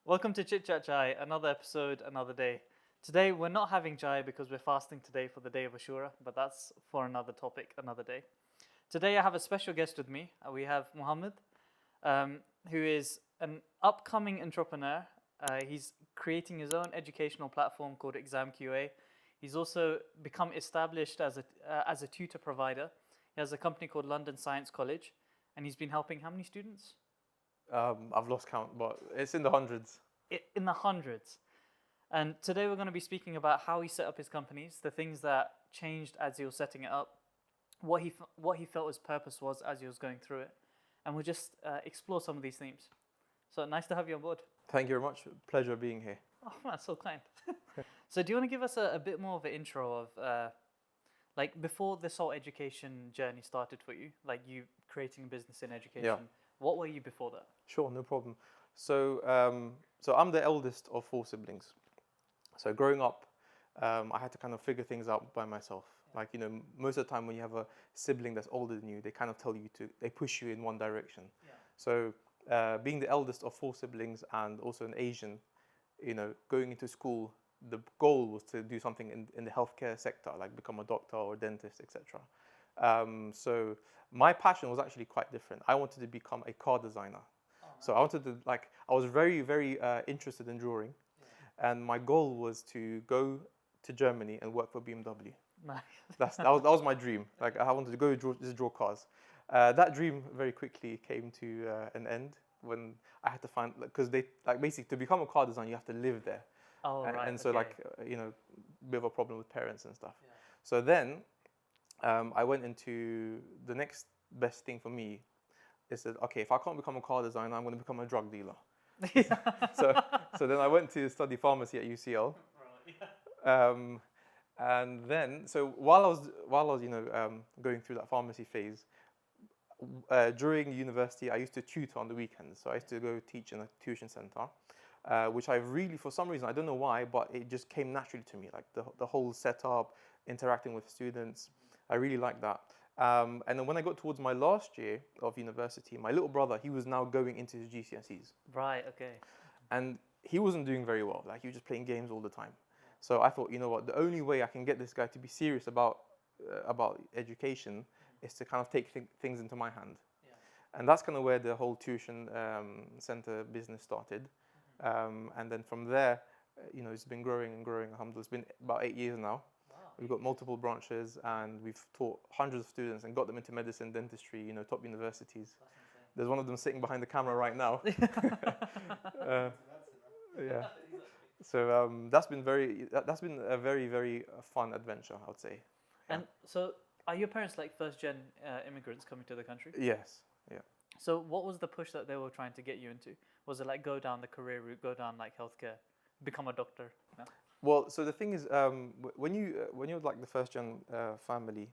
Welcome to Chit Chat Chai, another episode, another day. Today we're not having chai because we're fasting today for the day of Ashura, but that's for another topic, another day. Today I have a special guest with me. We have Mohammad, who is an upcoming entrepreneur. He's creating his own educational platform called Exam QA. He's also become established as a tutor provider. He has a company called London Science College, and he's been helping how many students? I've lost count, but it's in the hundreds. In the hundreds. And today we're going to be speaking about how he set up his companies, the things that changed as he was setting it up, what he felt his purpose was as he was going through it, and we'll just explore some of these themes. So nice to have you on board. Thank you very much. Pleasure being here. Oh, that's so kind. So do you want to give us a bit more of an intro of like before this whole education journey started for you, like you creating a business in education? Yeah. What were you before that? Sure, no problem. So I'm the eldest of 4 siblings. So growing up, I had to kind of figure things out by myself. Like, most of the time when you have a sibling that's older than you, they kind of they push you in one direction. Yeah. So being the eldest of 4 siblings and also an Asian, going into school, the goal was to do something in the healthcare sector, like become a doctor or dentist, etc. So my passion was actually quite different. I wanted to become a car designer. Oh, nice. So I was very, very interested in drawing. Yeah. And my goal was to go to Germany and work for BMW. Nice. That was my dream. Like I wanted to go draw cars. That dream very quickly came to an end when I had to find, because they basically to become a car designer you have to live there. Oh, right. And so okay. bit of a problem with parents and stuff. Yeah. So then I went into the next best thing for me is that, okay, if I can't become a car designer, I'm going to become a drug dealer. So then I went to study pharmacy at UCL. Right, yeah. And then, so while I was going through that pharmacy phase, during university, I used to tutor on the weekends. So I used to go teach in a tuition center, which I really, for some reason, I don't know why, but it just came naturally to me. Like the whole setup, interacting with students, I really liked that. And then when I got towards my last year of university, my little brother, he was now going into his GCSEs. Right, okay. And he wasn't doing very well. Like he was just playing games all the time. So I thought, you know what, the only way I can get this guy to be serious about education is to kind of take things into my hand. Yeah. And that's kind of where the whole tuition center business started. And then from there, it's been growing and growing. Alhamdulillah, it's been about 8 years now. Wow. We've got multiple branches and we've taught hundreds of students and got them into medicine, dentistry, top universities. There's one of them sitting behind the camera right now. Yeah. So that's been a very, very fun adventure, I would say. Yeah. And so are your parents like first-gen immigrants coming to the country? Yes. Yeah. So what was the push that they were trying to get you into? Was it like go down the career route, go down like healthcare, become a doctor? No? Well, so the thing is, when you're like the first-gen family,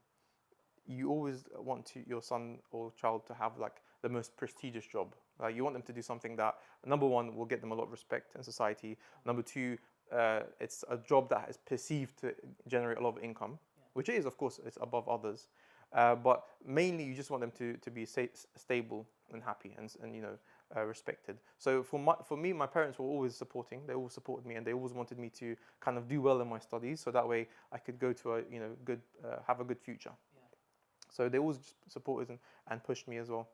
you always want your son or child to have like the most prestigious job. You want them to do something that, number one, will get them a lot of respect in society. Number two, it's a job that is perceived to generate a lot of income, which is, of course, it's above others. But mainly, you just want them to be stable and happy and respected. So for me, my parents were always supporting. They always supported me, and they always wanted me to kind of do well in my studies, so that way I could go to have a good future. So they always just supported and pushed me as well,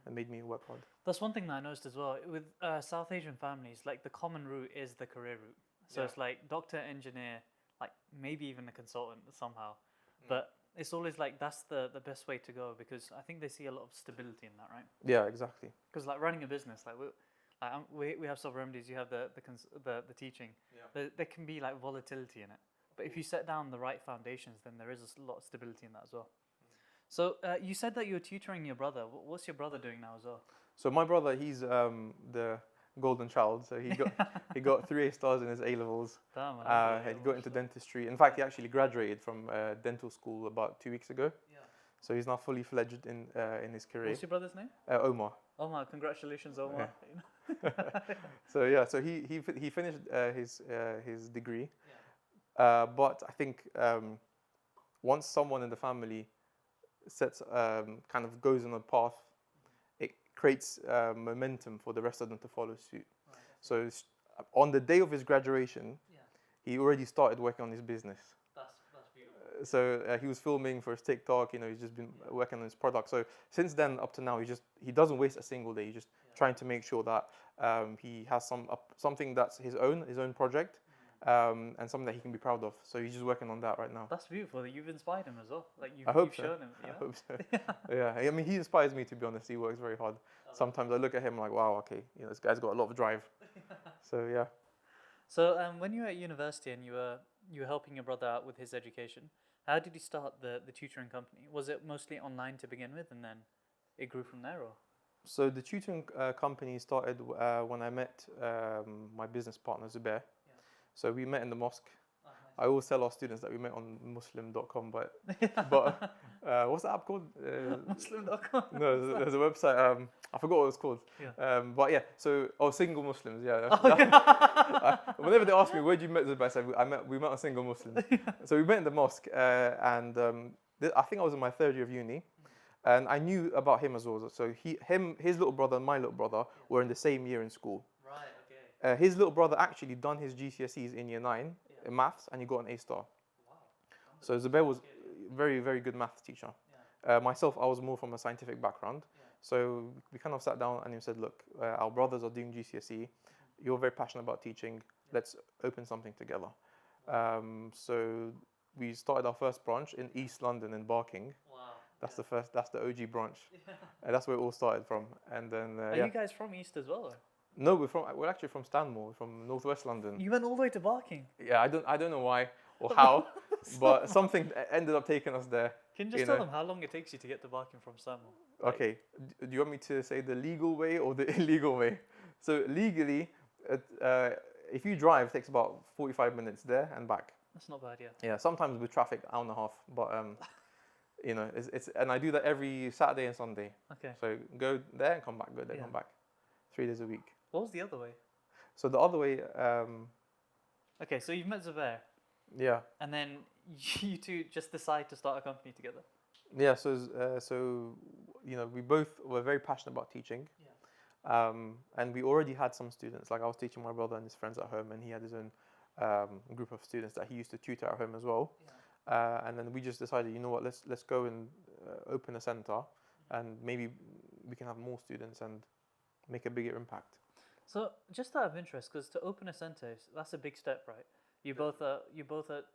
and made me work hard. That's one thing that I noticed as well. With South Asian families, like the common route is the career route. So it's like doctor, engineer, like maybe even a consultant somehow. But it's always like that's the best way to go because I think they see a lot of stability in that, right? Yeah, exactly. Because like running a business, like we have Sovereign Remedies, you have the teaching. Yeah. There can be like volatility in it. But if you set down the right foundations, then there is a lot of stability in that as well. So you said that you were tutoring your brother. What's your brother doing now as well? So my brother, he's the golden child. So he got 3 A stars in his A-levels. Damn, he got into dentistry. In fact, he actually graduated from dental school about 2 weeks ago. Yeah. So he's now fully fledged in his career. What's your brother's name? Omar. Omar, congratulations, Omar. Yeah. So he finished his degree. Yeah. But I think once someone in the family kind of goes on a path, it creates momentum for the rest of them to follow suit. Right. So on the day of his graduation, Yeah. he already started working on his business. That's beautiful. So he was filming for his TikTok. He's just been working on his product. So since then up to now, he doesn't waste a single day. He's just trying to make sure that he has something that's his own project, and something that he can be proud of. So he's just working on that right now. That's beautiful that you've inspired him as well. Like I hope you've so. shown him. I Yeah. hope so. Yeah. I mean, he inspires me, to be honest. He works very hard. Sometimes I look at him like, wow, okay, this guy's got a lot of drive. So yeah. So when you were at university and you were helping your brother out with his education, how did you start the tutoring company? Was it mostly online to begin with, and then it grew from there, or? So the tutoring company started when I met my business partner Zubair. Yeah. So we met in the mosque. Oh, I always tell our students that we met on Muslim.com, but what's the app called? Muslim.com. No, there's a website. I forgot what it was called. Yeah. But yeah, so single Muslims. Yeah. Oh, yeah. Whenever they ask me where did you met Zubair, I said we met on single Muslims. So we met in the mosque, and I think I was in my third year of uni. And I knew about him as well. So his little brother and my little brother were in the same year in school. Right. Okay. His little brother actually done his GCSEs in year 9 in maths, and he got an A star. Wow. So Zubair was very, very good maths teacher. Myself, I was more from a scientific background. So we kind of sat down and he said, look, our brothers are doing GCSE. You're very passionate about teaching. Let's open something together. So we started our first branch in East London in Barking. Wow. That's the OG branch. That's where it all started from. And then Are you guys from East as well? Or? No, we're actually from Stanmore, from northwest London. You went all the way to Barking. Yeah, I don't know why or how, but something ended up taking us there. Can you just tell them how long it takes you to get to Barking from Stanmore? Okay, do you want me to say the legal way or the illegal way? So legally, if you drive, it takes about 45 minutes there and back. That's not bad, yeah. Yeah, sometimes with traffic, hour and a half, but it's and I do that every Saturday and Sunday. Okay. So go there and come back, go there, come back, 3 days a week. What was the other way? So the other way, Okay, so you've met Zubair, yeah, and then you two just decide to start a company together. yeah. So we both were very passionate about teaching. And we already had some students. Like I was teaching my brother and his friends at home, and he had his own group of students that he used to tutor at home as well. And then we just decided, you know what, let's go and open a center, and maybe we can have more students and make a bigger impact. So just out of interest, because to open a center, that's a big step, right? You both are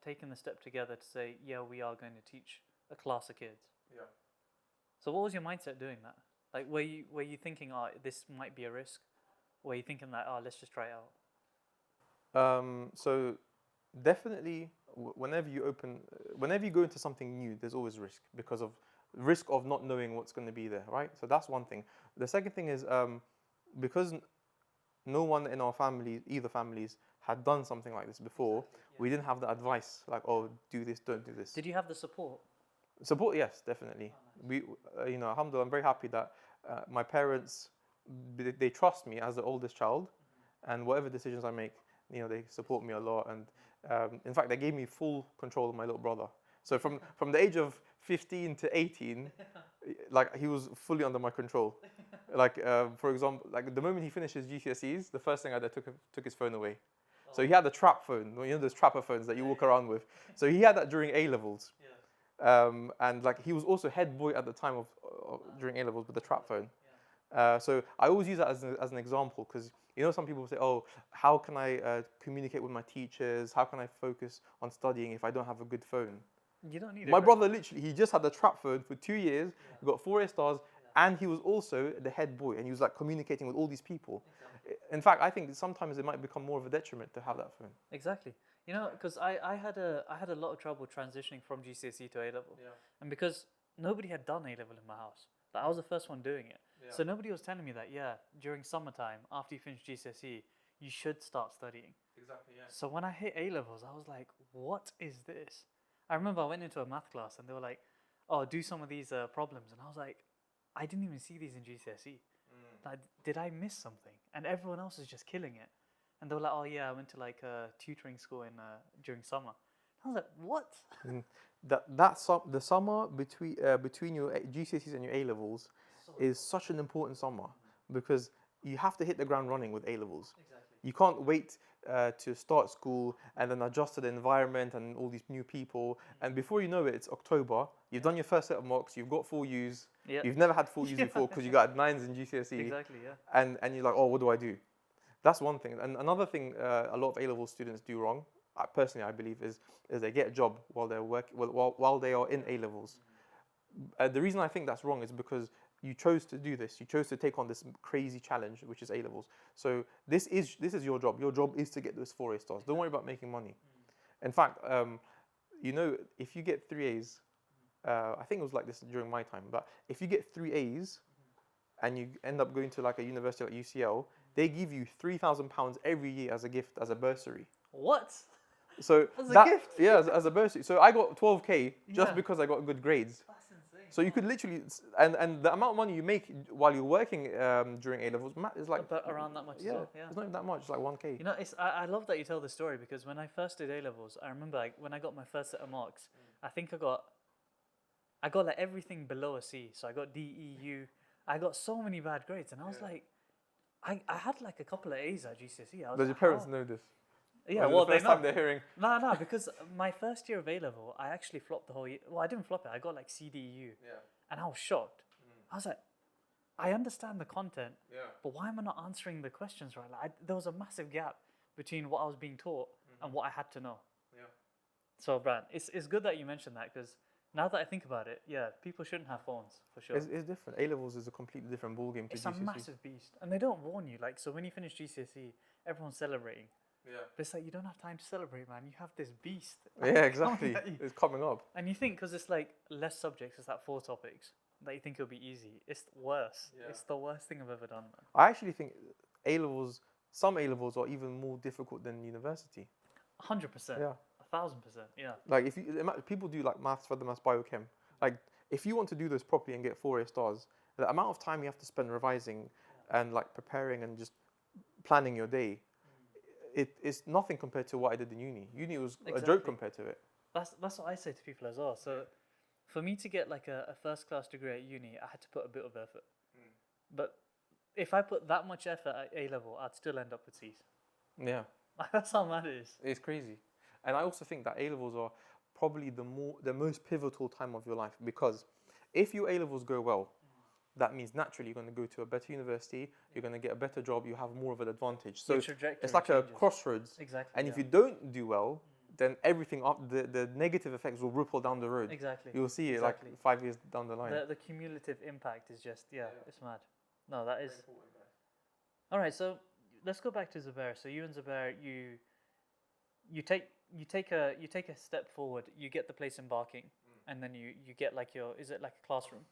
taking the step together to say, yeah, we are going to teach a class of kids. Yeah. So what was your mindset doing that? Like, were you thinking, oh, this might be a risk? Or were you thinking that, oh, let's just try it out? So definitely, whenever you go into something new, there's always risk because of risk of not knowing what's going to be there, right? So that's one thing. The second thing is because no one in our family, either families, had done something like this before, we didn't have the advice like, oh, do this, don't do this. Did you have the support? Support, yes, definitely. We, alhamdulillah, I'm very happy that my parents, they trust me as the oldest child, and whatever decisions I make, they support me a lot. And in fact, they gave me full control of my little brother. So from the age of 15 to 18, like he was fully under my control. Like for example, like the moment he finished his GCSEs, the first thing I did took his phone away. So he had a trap phone, those trapper phones that you walk around with. So he had that during A-levels. And like he was also head boy at the time of during A-levels with the trap phone. So I always use that as an example because some people say, oh, how can I communicate with my teachers? How can I focus on studying if I don't have a good phone? You don't need it. My brother literally, he just had the trap phone for 2 years. He got 4 A stars, and he was also the head boy, and he was like communicating with all these people. In fact, I think sometimes it might become more of a detriment to have that phone. Exactly. Because I had a lot of trouble transitioning from GCSE to A-level. And because nobody had done A-level in my house. Like, I was the first one doing it. So nobody was telling me that, during summertime, after you finish GCSE, you should start studying. Exactly, yeah. So when I hit A-levels, I was like, what is this? I remember I went into a math class and they were like, oh, do some of these problems. And I was like, I didn't even see these in GCSE. Like, did I miss something? And everyone else is just killing it. And they were like, oh yeah, I went to like a tutoring school during summer. I was like, what? The summer between your GCSEs and your A-levels is such an important summer because you have to hit the ground running with A-levels. Exactly. You can't wait to start school and then adjust to the environment and all these new people. And before you know it, it's October. You've done your first set of mocks. You've got full U's. Yeah. You've never had full U's before because you got nines in GCSE. Exactly. Yeah. And you're like, oh, what do I do? That's one thing. And another thing a lot of A-level students do wrong, personally I believe, is they get a job while they're while they are in A-levels. The reason I think that's wrong is because you chose to do this. You chose to take on this crazy challenge, which is A-levels. So this is your job. Your job is to get those 4 A stars. Don't worry about making money. In fact, if you get 3 A's, I think it was like this during my time, but if you get 3 A's and you end up going to like a university like UCL, they give you £3,000 every year as a gift, as a bursary. What? So As a gift? Yeah, as a bursary. So I got 12K just Yeah. because I got good grades. That's insane. So you could literally, and the amount of money you make while you're working during A levels is like About around that much. yeah, As well. Yeah. it's not even that much. It's like 1K. You know, I love that you tell the story because when I first did A levels, I remember like when I got my first set of marks, I think I got like everything below a C. So I got D, E, U. I got so many bad grades, and I was like, I had like a couple of A's at GCSE. I was Does like, your parents how? know this? Yeah, Or is it well, the they first know. time they're hearing. No, because my first year of A level, I actually flopped the whole year. Well, I didn't flop it. I got like C, D, U, Yeah. and I was shocked. I was like, I understand the content, Yeah. but why am I not answering the questions right? Like, there was a massive gap between what I was being taught and what I had to know. Yeah. So, Brad, it's good that you mentioned that because now that I think about it, yeah, people shouldn't have phones for sure. It's different. A levels is a completely different ballgame to It's a GCSE. massive beast, and they don't warn you. Like, so when you finish GCSE, everyone's celebrating. Yeah. But it's like you don't have time to celebrate, man. You have this beast. Yeah, exactly. coming at you. It's coming up. And you think because it's like less subjects, it's like 4 topics that you think it'll be easy. It's worse. Yeah. It's the worst thing I've ever done, man. I actually think A levels, some A levels are even more difficult than university. 100%. Yeah. 1,000%. Yeah. Like if people do like maths, further maths, biochem. Like if you want to do those properly and get 4 A stars, the amount of time you have to spend revising and like preparing and just planning your day, it's nothing compared to what I did in uni. Uni was a Exactly. joke compared to it. That's what I say to people as well. So for me to get like a first class degree at uni, I had to put a bit of effort. But if I put that much effort at A level, I'd still end up with C's. Yeah, That's how mad it is. it's crazy. And I also think that A levels are probably the most pivotal time of your life because if your A levels go well, that means naturally you're going to go to a better university, you're going to get a better job, you have more of an advantage. So Your trajectory it's like changes. a crossroads. Exactly. And yeah. if you don't do well, then everything up the negative effects will ripple down the road. Exactly. You'll see it Exactly. like 5 years down the line. The cumulative impact is just it's mad. No, that is. All right, so let's go back to Zubair. So you and Zubair, you take a step forward. You get the place in Barking, and then you get like is it like a classroom?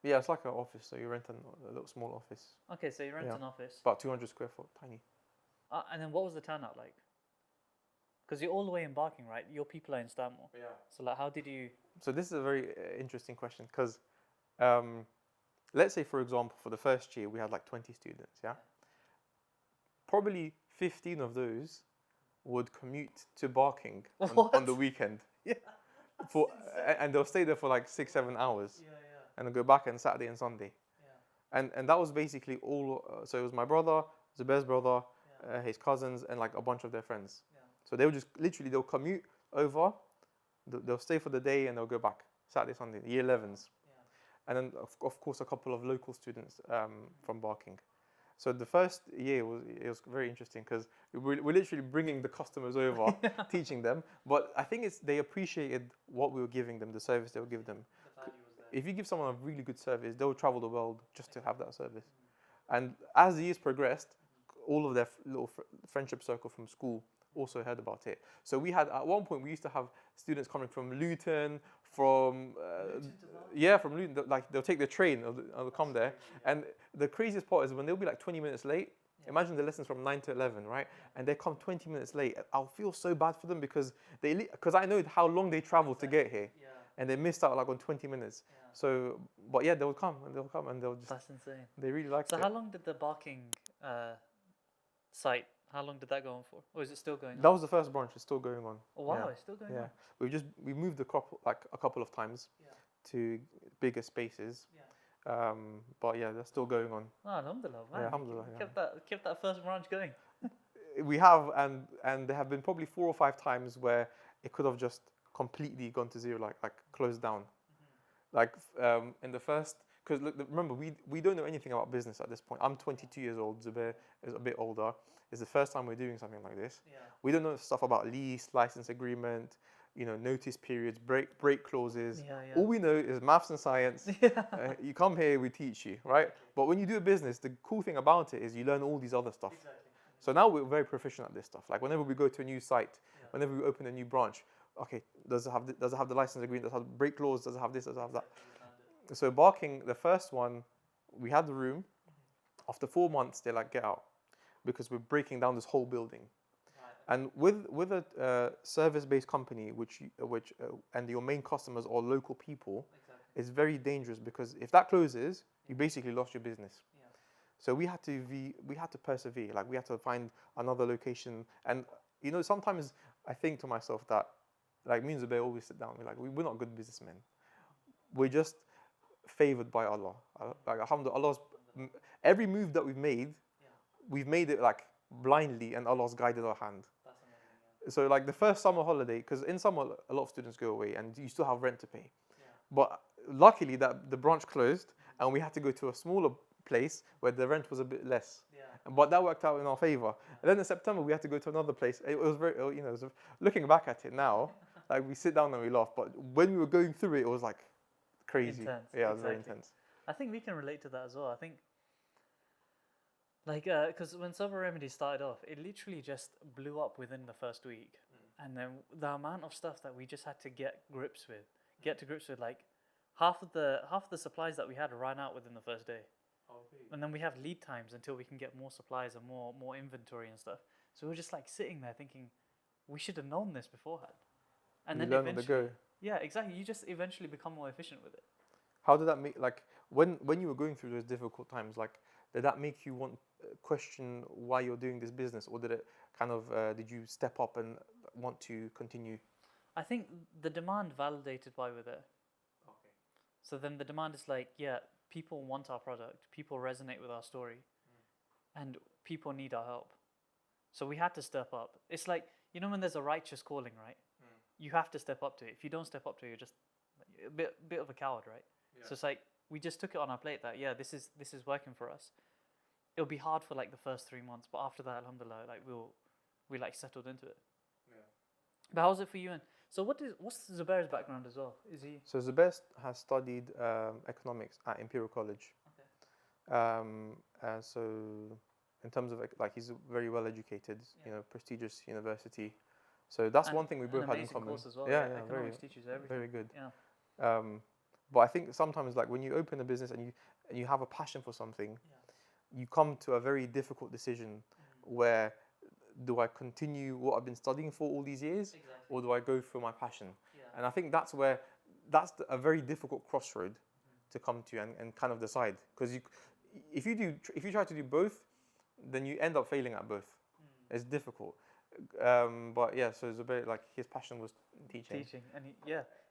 Yeah, it's like an office. So you rent a little small office, Okay, so you rent Yeah. an office, about 200 square foot, tiny. and then what was the turnout like? Because you're all the way in Barking, right? Your people are in Stanmore. Yeah. So like, how did you? So this is a very interesting question because, let's say for example, for the first year we had like 20 students. Yeah. Probably 15 of those would commute to Barking on the weekend. Yeah. And they'll stay there for like 6-7 hours. Yeah. And then go back on Saturday and Sunday. Yeah. And that was basically all. So it was my brother, Zubair's brother, his cousins, and like a bunch of their friends. Yeah. So they would just literally they'll commute over, they'll stay for the day and they'll go back Saturday, Sunday. Year 11s, and then of course a couple of local students from Barking. So the first year was very interesting because we're literally bringing the customers over, teaching them. But I think they appreciated what we were giving them, the service they would give them. If you give someone a really good service, they'll travel the world just to have that service. And as the years progressed, all of their little friendship circle from school also heard about it. So we had, at one point, we used to have students coming from Luton, from Luton. Like they'll take the train, they'll come there. And the craziest part is when they'll be like 20 minutes late. Imagine the lessons from 9 to 11, right? And they come 20 minutes late. I'll feel so bad for them because I know how long they travel to get here. Yeah. And they missed out like on 20 minutes. Yeah. So, but yeah, they'll come and they'll just. That's insane. They really like it. So how long did the Barking site? How long did that go on for, or is it still going on? That was the first branch. It's still going on. Oh, wow, Yeah. it's still going Yeah, on. we moved a couple of times to bigger spaces. But yeah, they're still going on. Oh, alhamdulillah, man. Yeah, alhamdulillah. Yeah. Kept that first branch going. we have, and there have been probably 4 or 5 times where it could have just completely gone to zero, like closed down. Like in the first, because remember we don't know anything about business at this point. I'm 22 years old. Zubair is a bit older. It's the first time we're doing something like this. Yeah. We don't know stuff about lease, license agreement, notice periods, break clauses. Yeah, yeah. All we know is maths and science. Yeah. You come here, we teach you, right? But when you do a business, the cool thing about it is you learn all these other stuff. Exactly. So now we're very proficient at this stuff. Like whenever we go to a new site, Yeah. whenever we open a new branch, okay, does it have the license agreement? Does it have break clause? Does it have this? Does it have that? So Barking, the first one, we had the room. After 4 months, they're like, get out, because we're breaking down this whole building. Right. And with a service-based company, and your main customers are local people, Exactly. it's very dangerous, because if that closes, you basically lost your business. Yeah. So we had to persevere. Like we had to find another location. And sometimes I think to myself that, like, me and Zubair always sit down. We're not good businessmen. We're just favored by Allah. Like alhamdulillah, every move that we've made it like blindly, and Allah's guided our hand. That's amazing. Yeah. So like the first summer holiday, because in summer a lot of students go away and you still have rent to pay. Yeah. But luckily that the branch closed and we had to go to a smaller place where the rent was a bit less. Yeah. But that worked out in our favor. And then in September we had to go to another place. It was very, looking back at it now, like we sit down and we laugh. But when we were going through it, it was like crazy. Intense. Yeah, it was very Exactly. intense. I think we can relate to that as well. I think, like, because when Summer Remedy started off, it literally just blew up within the first week. And then the amount of stuff that we just had to get to grips with, like, half of the supplies that we had ran out within the first day. And then we have lead times until we can get more supplies and more inventory and stuff. So we're just like sitting there thinking, we should have known this beforehand. And You then learn on the eventually, go. yeah, exactly. You just eventually become more efficient with it. How did that make, like, when you were going through those difficult times, like, did that make you want question why you're doing this business, or did it kind of did you step up and want to continue? I think the demand validated why we're there. Okay. So then the demand is like, yeah, people want our product, people resonate with our story, and people need our help. So we had to step up. It's like, when there's a righteous calling, right? You have to step up to it. If you don't step up to it, you're just a bit of a coward, right? Yeah. So it's like we just took it on our plate that this is working for us. It'll be hard for like the first 3 months, but after that, alhamdulillah, like we like settled into it. Yeah. But how's it for you? And so what's Zubair's background as well? Is he? So Zubair has studied economics at Imperial College. Okay. And so in terms of like he's very well educated, prestigious university. So that's one thing we both had in common. Course as well, yeah, right? Economics teaches everything. very good. Yeah. But I think sometimes, like when you open a business and you have a passion for something, you come to a very difficult decision where do I continue what I've been studying for all these years, or do I go for my passion? Yeah. And I think that's a very difficult crossroad to come to and kind of decide, because if you try to do both, then you end up failing at both. It's difficult. But yeah, so Zubair, like his passion was teaching. And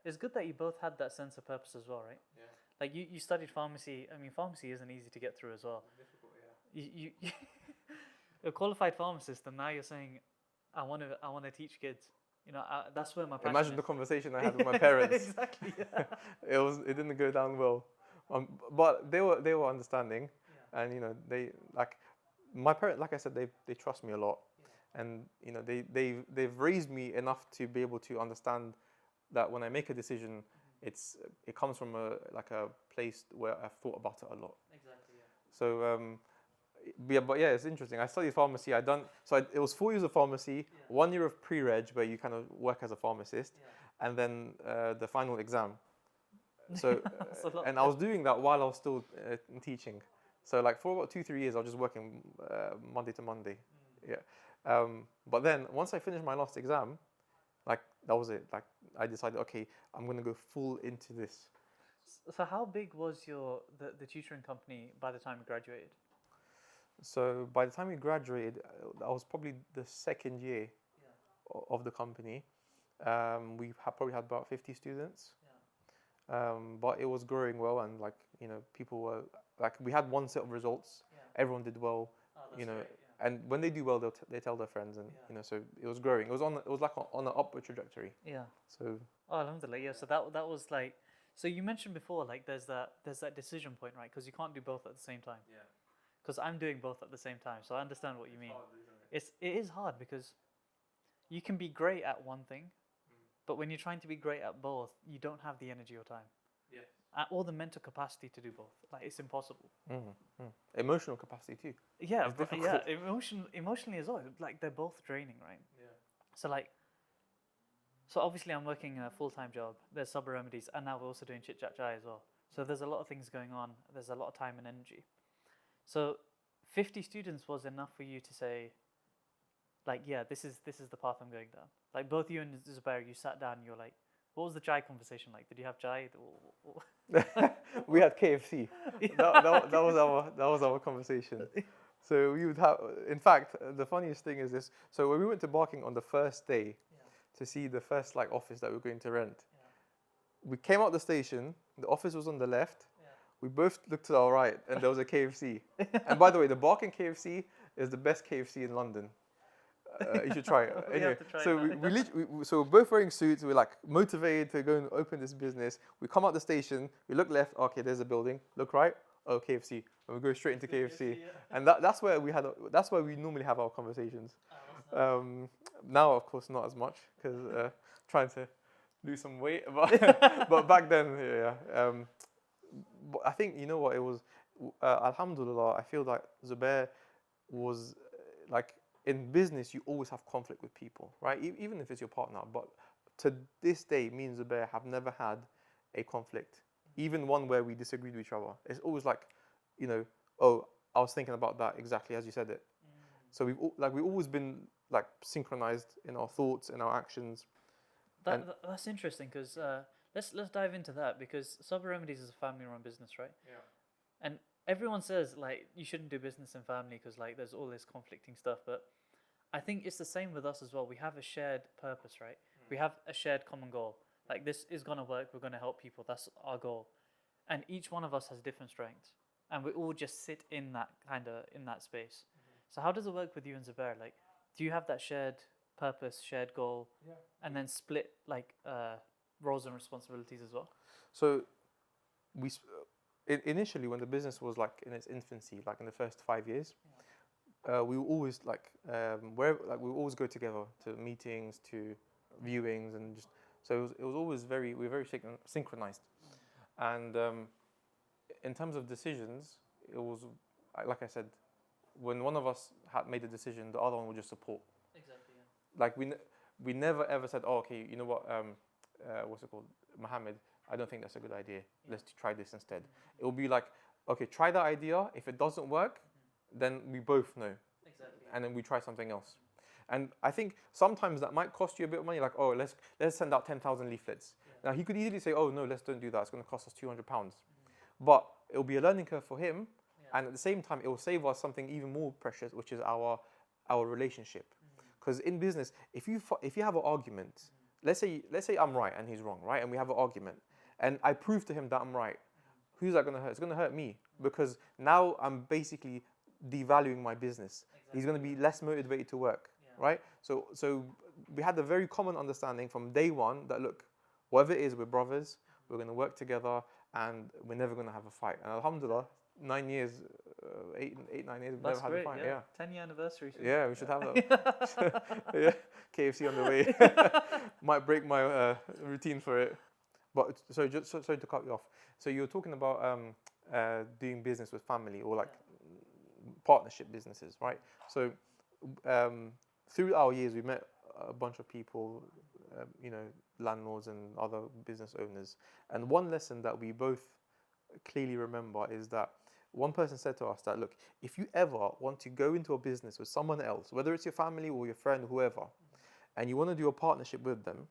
it's good that you both had that sense of purpose as well, right? Yeah. Like you studied pharmacy. I mean, pharmacy isn't easy to get through as well. Difficult, yeah. You a qualified pharmacist, and now you're saying, I want to teach kids. That's where my passion Imagine is. the conversation I had with my parents. Exactly. Yeah. It didn't go down well, but they were understanding, and they like my parents. Like I said, they trust me a lot. And they've raised me enough to be able to understand that when I make a decision, it comes from a place where I've thought about it a lot. Exactly. Yeah. So it's interesting. I studied pharmacy. It was 4 years of pharmacy, 1 year of pre-reg where you kind of work as a pharmacist, and then the final exam. So and I was doing that while I was still teaching. So like for about 2-3 years, I was just working Monday to Monday. Yeah. But then once I finished my last exam, like that was it. Like I decided, okay, I'm gonna go full into this. So how big was the tutoring company by the time you graduated? So by the time we graduated, I was probably the second year of the company. We probably had about 50 students. But it was growing well, and people were like, we had one set of results. Everyone did well, Oh, that's great, and when they do well, they tell their friends, and Yeah. you know, so it was growing. It was like on an upward trajectory. Yeah. So Oh, alhamdulillah. Yeah. So that was like. So you mentioned before, like there's that decision point, right? Because you can't do both at the same time. yeah, Because I'm doing both at the same time, so I understand what you mean. It is hard because you can be great at one thing, but when you're trying to be great at both, you don't have the energy or time, or the mental capacity to do both. Like it's impossible. Emotional capacity too. Yeah, It's but yeah, difficult. emotionally as well. Like they're both draining, right? Yeah. So like, so obviously I'm working a full-time job. There's sub remedies, and now we're also doing chit chat chai as well. So there's a lot of things going on. There's a lot of time and energy. So 50 students was enough for you to say, like, yeah, this is the path I'm going down. Like both you and Zubair, you sat down and you're like, what was the chai conversation like? Did you have chai? We had KFC. That was our conversation. So we would have. In fact, the funniest thing is this. So when we went to Barking on the first day to see the first like office that we were going to rent, we came out the station. The office was on the left. We both looked to our right, and there was a KFC. And by the way, the Barking KFC is the best KFC in London. You should try it. We Anyway, have to try so that. so we're both wearing suits. We're like motivated to go and open this business. We come out the station. We look left. Okay, there's a building. Look right. Oh, KFC. And we go straight into KFC. And that's where that's where we normally have our conversations. Now, of course, not as much because trying to lose some weight. But back then, yeah. But I think you know what it was. Alhamdulillah, I feel like Zubair was like in business. You always have conflict with people, right? Even if it's your partner. But to this day, me and Zubair have never had a conflict, even one where we disagreed with each other. It's always like, you know, oh, I was thinking about that exactly as you said it. So we've always been like synchronized in our thoughts and our actions. That's interesting because let's dive into that because Sub Remedies is a family-run business, right? Yeah. And everyone says like you shouldn't do business in family because like there's all this conflicting stuff, but I think it's the same with us as well. We have a shared purpose, right? We have a shared common goal. Like this is gonna work. We're gonna help people. That's our goal. And each one of us has different strengths, and we all just sit in that space. So how does it work with you and Zubair? Like, do you have that shared purpose, shared goal, and then split like roles and responsibilities as well? So initially when the business was like in its infancy, like in the first 5 years, we were always like we would always go together to meetings, to viewings, and just so it was always we were very synchronized. And in terms of decisions, it was like I said, when one of us had made a decision, the other one would just support. Exactly. Yeah. Like we never ever said, oh, okay, you know what, what's it called, Mohammad, I don't think that's a good idea. Let's try this instead. It will be like, okay, try that idea. If it doesn't work, then we both know. Exactly. And then we try something else. And I think sometimes that might cost you a bit of money. Like, oh, let's send out 10,000 leaflets. Now he could easily say, oh no, let's don't do that. It's going to cost us £200. But it will be a learning curve for him. And at the same time, it will save us something even more precious, which is our relationship. Because in business, if you have an argument, let's say I'm right and he's wrong, right? And we have an argument, and I prove to him that I'm right. Who's that going to hurt? It's going to hurt me because now I'm basically devaluing my business. He's going to be less motivated to work, right? So we had a very common understanding from day one that look, whatever it is, we're brothers. We're going to work together, and we're never going to have a fight. And alhamdulillah, 9 years, 9 years, we've never had a fight. Yeah. 10-year anniversary. Yeah, we should have that. Yeah, KFC on the way. Might break my routine for it. But sorry to cut you off. So you were talking about doing business with family or like partnership businesses, right? So through our years, we met a bunch of people, landlords and other business owners. And one lesson that we both clearly remember is that one person said to us that, look, if you ever want to go into a business with someone else, whether it's your family or your friend, whoever, and you want to do a partnership with them,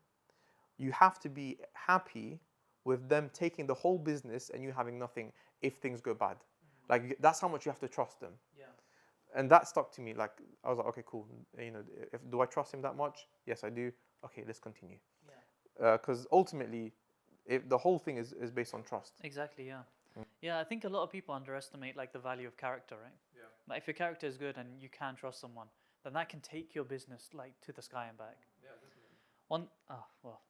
you have to be happy with them taking the whole business and you having nothing if things go bad. Like, that's how much you have to trust them. Yeah. And that stuck to me. Like, I was like, okay, cool. Do I trust him that much? Yes, I do. Okay, let's continue. Yeah. Because ultimately, the whole thing is based on trust. Exactly, yeah. Yeah, I think a lot of people underestimate like the value of character, right? Yeah. Like if your character is good and you can trust someone, then that can take your business like to the sky and back. Yeah, definitely. Well,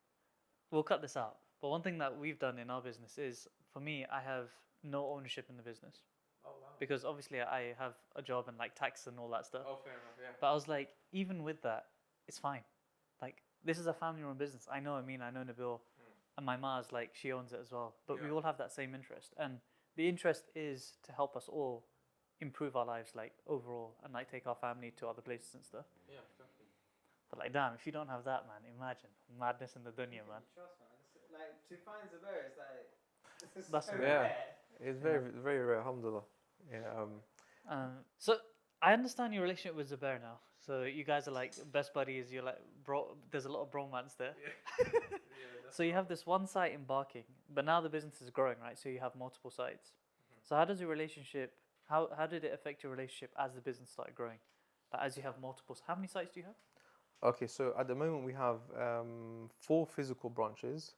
we'll cut this out. But one thing that we've done in our business is, for me, I have no ownership in the business Oh wow. because obviously I have a job and like tax and all that stuff. Oh, fair enough. Yeah. But I was like, even with that, it's fine. Like this is a family-run business. I know Amin, I know Nabil, and my ma's like she owns it as well. But we Yeah. all have that same interest, and the interest is to help us all improve our lives, like overall, and like take our family to other places and stuff. Yeah, exactly. But like, damn, if you don't have that, man, imagine madness in the dunya, man. Trust, man. It's like to find Zubair is like this is That's so rare. Yeah. rare. It's very rare. Alhamdulillah. Yeah. So I understand your relationship with Zubair now. So you guys are like best buddies. You're like bro. There's a lot of bromance there. So you have this one site in Barking, but now the business is growing, right? So you have multiple sites. So how does your relationship? How did it affect your relationship as the business started growing? Like as you have multiples, how many sites do you have? Okay, so at the moment we have 4 physical branches.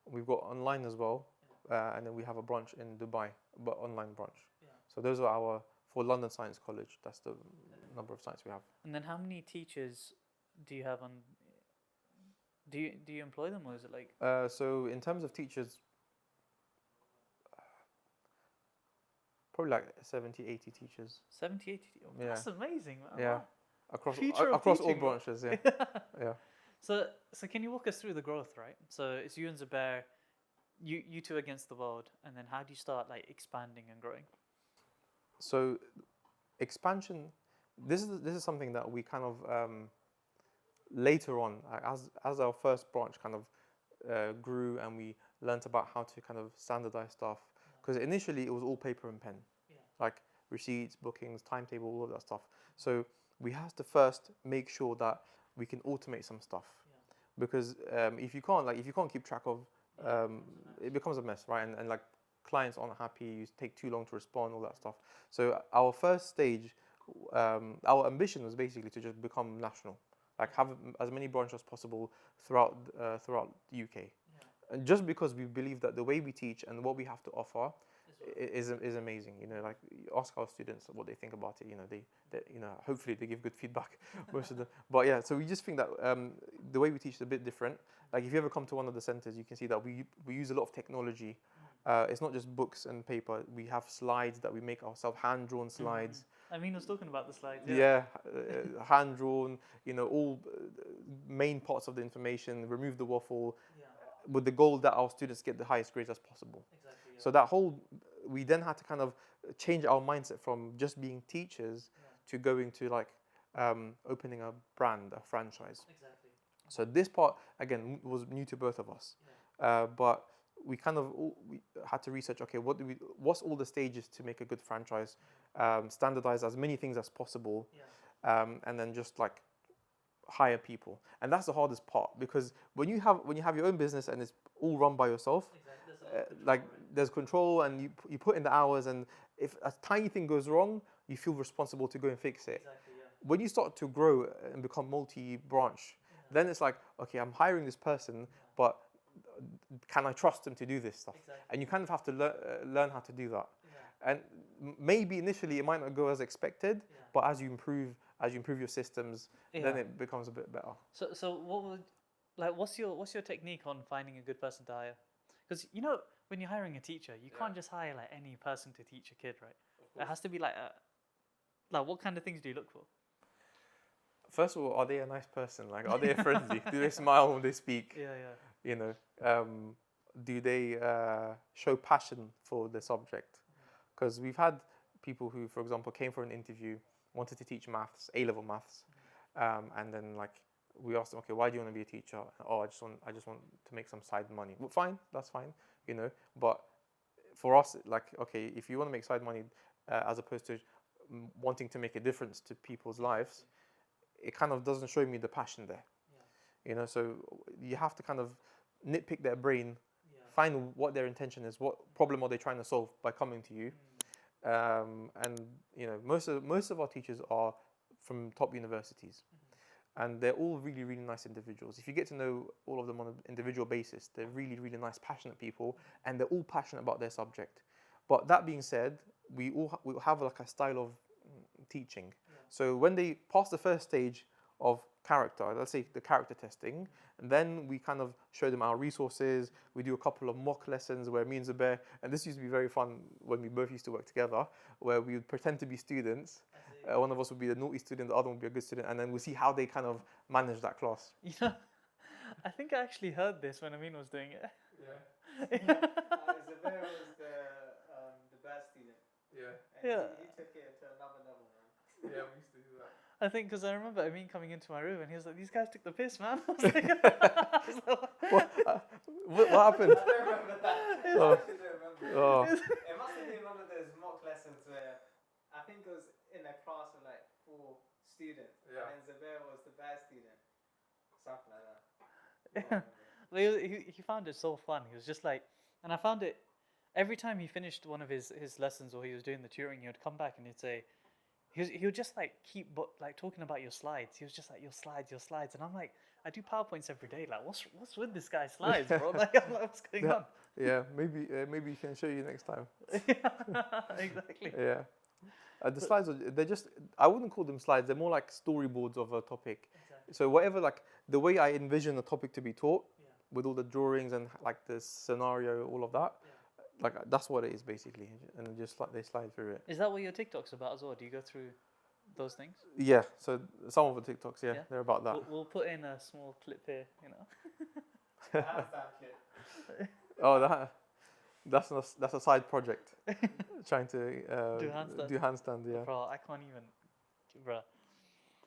We've got online as well, and then we have a branch in Dubai, but online branch. So those are our for London Science College. That's the number of sites we have. And then how many teachers do you have on? Do you employ them, or is it like So in terms of teachers, probably like 70, 80 teachers 70, 80? Oh, Yeah. that's amazing, man. Yeah. Wow. across Future of across all teaching, bro. branches. Yeah, yeah. So can you walk us through the growth, right? So it's you and Zubair, you two against the world, and then how do you start like expanding and growing? So expansion. This is something that we kind of later on, as our first branch kind of grew and we learnt about how to kind of standardize stuff. Because initially it was all paper and pen, like receipts, bookings, timetable, all of that stuff. So we have to first make sure that we can automate some stuff, because if you can't keep track of, it becomes a mess, right? And like clients aren't happy, you take too long to respond, all that stuff. So our first stage, our ambition was basically to just become national, like have as many branches as possible throughout the UK. And just because we believe that the way we teach and what we have to offer is amazing. You know, like you ask our students what they think about it. You know, they hopefully they give good feedback, most of them. But yeah, so we just think that the way we teach is a bit different. Like if you ever come to one of the centers, you can see that we use a lot of technology. It's not just books and paper. We have slides that we make ourselves, hand-drawn slides. I mean, I was talking about the slides. Hand-drawn. You know, all main parts of the information. Remove the waffle, with the goal that our students get the highest grades as possible. Exactly. So we then had to kind of change our mindset from just being teachers to going to like opening a brand, a franchise. Exactly. So this part again was new to both of us, but we kind of we had to research. Okay, what's all the stages to make a good franchise? Standardize as many things as possible, and then just like hire people. And that's the hardest part, because when you have your own business and it's all run by yourself, like there's control and you put in the hours, and if a tiny thing goes wrong, you feel responsible to go and fix it. When you start to grow and become multi-branch, then it's like, okay, I'm hiring this person, but can I trust them to do this stuff? And you kind of have to learn how to do that. And maybe initially it might not go as expected, but as you improve your systems, then it becomes a bit better. So what's your technique on finding a good person to hire? Because when you're hiring a teacher, you can't just hire like any person to teach a kid, right? It has to be like what kind of things do you look for? First of all, are they a nice person? Like, are they friendly? Do they smile when they speak? You know, do they show passion for the subject? Because we've had people who, for example, came for an interview, wanted to teach maths, A-level maths, and then like we asked them, okay, why do you want to be a teacher? Oh, I just want to make some side money. Well, fine, that's fine, you know. But for us, like, okay, if you want to make side money, as opposed to wanting to make a difference to people's lives, it kind of doesn't show me the passion there. You know, so you have to kind of nitpick their brain, find what their intention is, what problem are they trying to solve by coming to you. And you know, most of our teachers are from top universities, and they're all really, really nice individuals. If you get to know all of them on an individual basis, they're really, really nice, passionate people, and they're all passionate about their subject. But that being said, we have like a style of teaching. So when they pass the first stage of character, let's say the character testing, and then we kind of show them our resources. We do a couple of mock lessons where me and Zubair, and this used to be very fun when we both used to work together, where we would pretend to be students. One of us would be the naughty student, the other one would be a good student, and then we see how they kind of manage that class. You know, I think I actually heard this when Amin was doing it. Zubair was the bad student. Yeah. And Yeah. he took it to another level, man. Yeah, we used to do that. I think because I remember Amin coming into my room and he was like, "These guys took the piss, man." I was like, I was like, What happened? I don't remember that. Oh. I actually don't remember. Oh. It must have been one of those mock lessons where I think it was in a class of like 4 students, Yeah. and Zubair was the bad student, something like that. But he found it so fun. He was just like, and I found it every time he finished one of his lessons or he was doing the tutoring, he would come back and he'd say, he would just like keep like talking about your slides. He was just like, your slides, and I'm like, I do PowerPoints every day. Like, what's with this guy's slides, bro? Like, I'm like, what's going on? Yeah, maybe he can show you next time. Yeah, exactly. Yeah. The slides they're just, I wouldn't call them slides, they're more like storyboards of a topic. Exactly. So whatever, like the way I envision a topic to be taught, with all the drawings and like the scenario, all of that, like that's what it is basically, and just like they slide through it. Is that what your TikTok's about as well? Do you go through those things? Yeah, so some of the TikToks, yeah. Yeah. They're about that. We'll put in a small clip here, you know. How's that kid? Oh, that's a side project. Trying to Do handstand. yeah. Bro, I can't even, bro.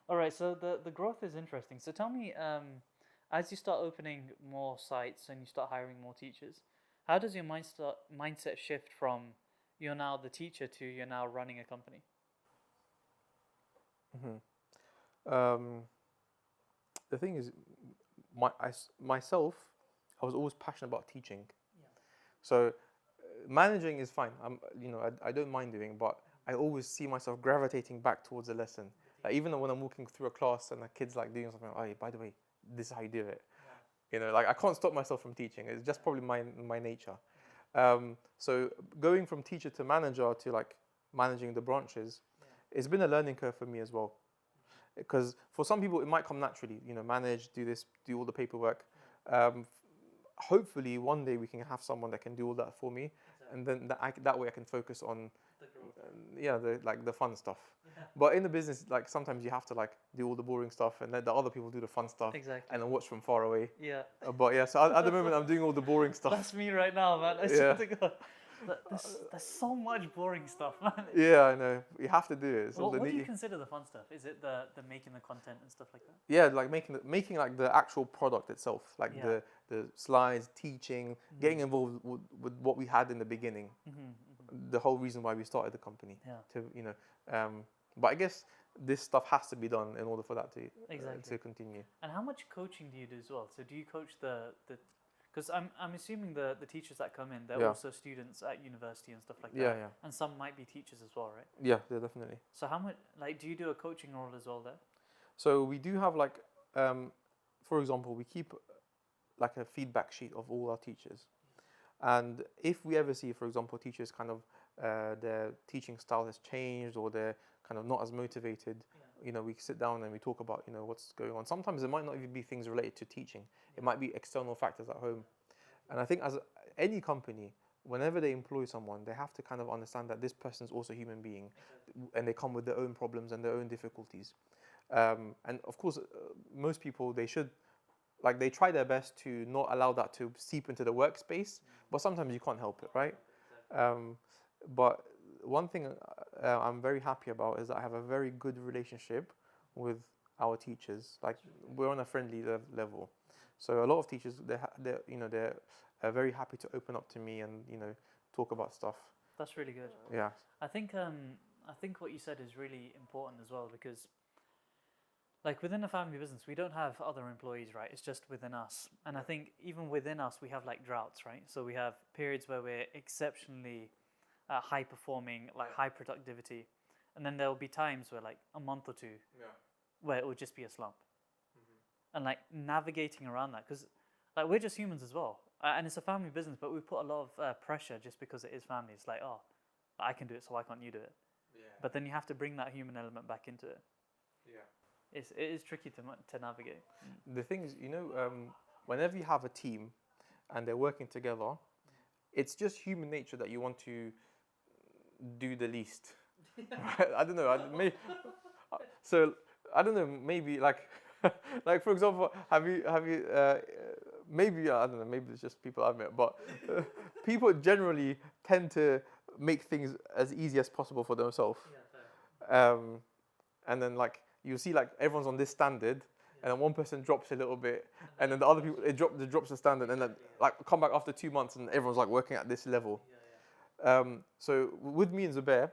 All right, so the growth is interesting. So tell me, as you start opening more sites and you start hiring more teachers, how does your mindset shift from you're now the teacher to you're now running a company? The thing is, myself, I was always passionate about teaching. So managing is fine. I don't mind doing, but I always see myself gravitating back towards a lesson. Like, even when I'm walking through a class and a kid's like doing something, oh, by the way, this is how you do it. Like I can't stop myself from teaching. It's just probably my nature. So going from teacher to manager to like managing the branches, it's been a learning curve for me as well. Because for some people it might come naturally, manage, do this, do all the paperwork. Hopefully one day we can have someone that can do all that for me, and then that way I can focus on the fun stuff. But in the business, like sometimes you have to like do all the boring stuff, and let the other people do the fun stuff, Exactly. and then watch from far away. Yeah. But yeah, so at the moment I'm doing all the boring stuff. That's me right now, man. I swear to God. There's so much boring stuff, man. Yeah, I know. You have to do it. It's all What the do you nitty- consider the fun stuff? Is it the making the content and stuff like that? Yeah, like making like the actual product itself, like Yeah. the slides, teaching, getting involved with what we had in the beginning. The whole reason why we started the company. Yeah. But I guess this stuff has to be done in order for that to Exactly. to continue. And how much coaching do you do as well? So do you coach the because I'm assuming the teachers that come in, they're Yeah. also students at university and stuff like that. Yeah. And some might be teachers as well, right? Yeah, definitely. So how much do you do a coaching role as well there? So we do have like, for example, we keep like a feedback sheet of all our teachers, and if we ever see, for example, teachers kind of their teaching style has changed or they're kind of not as motivated, we sit down and we talk about what's going on. Sometimes it might not even be things related to teaching. It might be external factors at home, and I think as any company, whenever they employ someone, they have to kind of understand that this person's also a human being, and they come with their own problems and their own difficulties. And of course, most people, they try their best to not allow that to seep into the workspace, but sometimes you can't help it, right? But one thing I'm very happy about is that I have a very good relationship with our teachers. Like, we're on a friendly level. So a lot of teachers, they're very happy to open up to me and talk about stuff. That's really good. Yeah. I think what you said is really important as well, because like within a family business, we don't have other employees, right? It's just within us. And I think even within us, we have like droughts, right? So we have periods where we're exceptionally high performing, like high productivity. And then there will be times where like a month or two where it will just be a slump. And like navigating around that, because like we're just humans as well. And it's a family business, but we put a lot of pressure just because it is family. It's like, oh, I can do it, so why can't you do it? Yeah. But then you have to bring that human element back into it. Yeah. It is tricky to navigate. The thing is, whenever you have a team and they're working together, it's just human nature that you want to do the least. Right? I don't know. So I don't know. Maybe like, like for example, have you maybe I don't know. Maybe it's just people I've met, but people generally tend to make things as easy as possible for themselves. And then like you see like everyone's on this standard, and then one person drops a little bit, and then the other people it drops the standard, and then like come back after 2 months, and everyone's like working at this level. So with me and Zubair,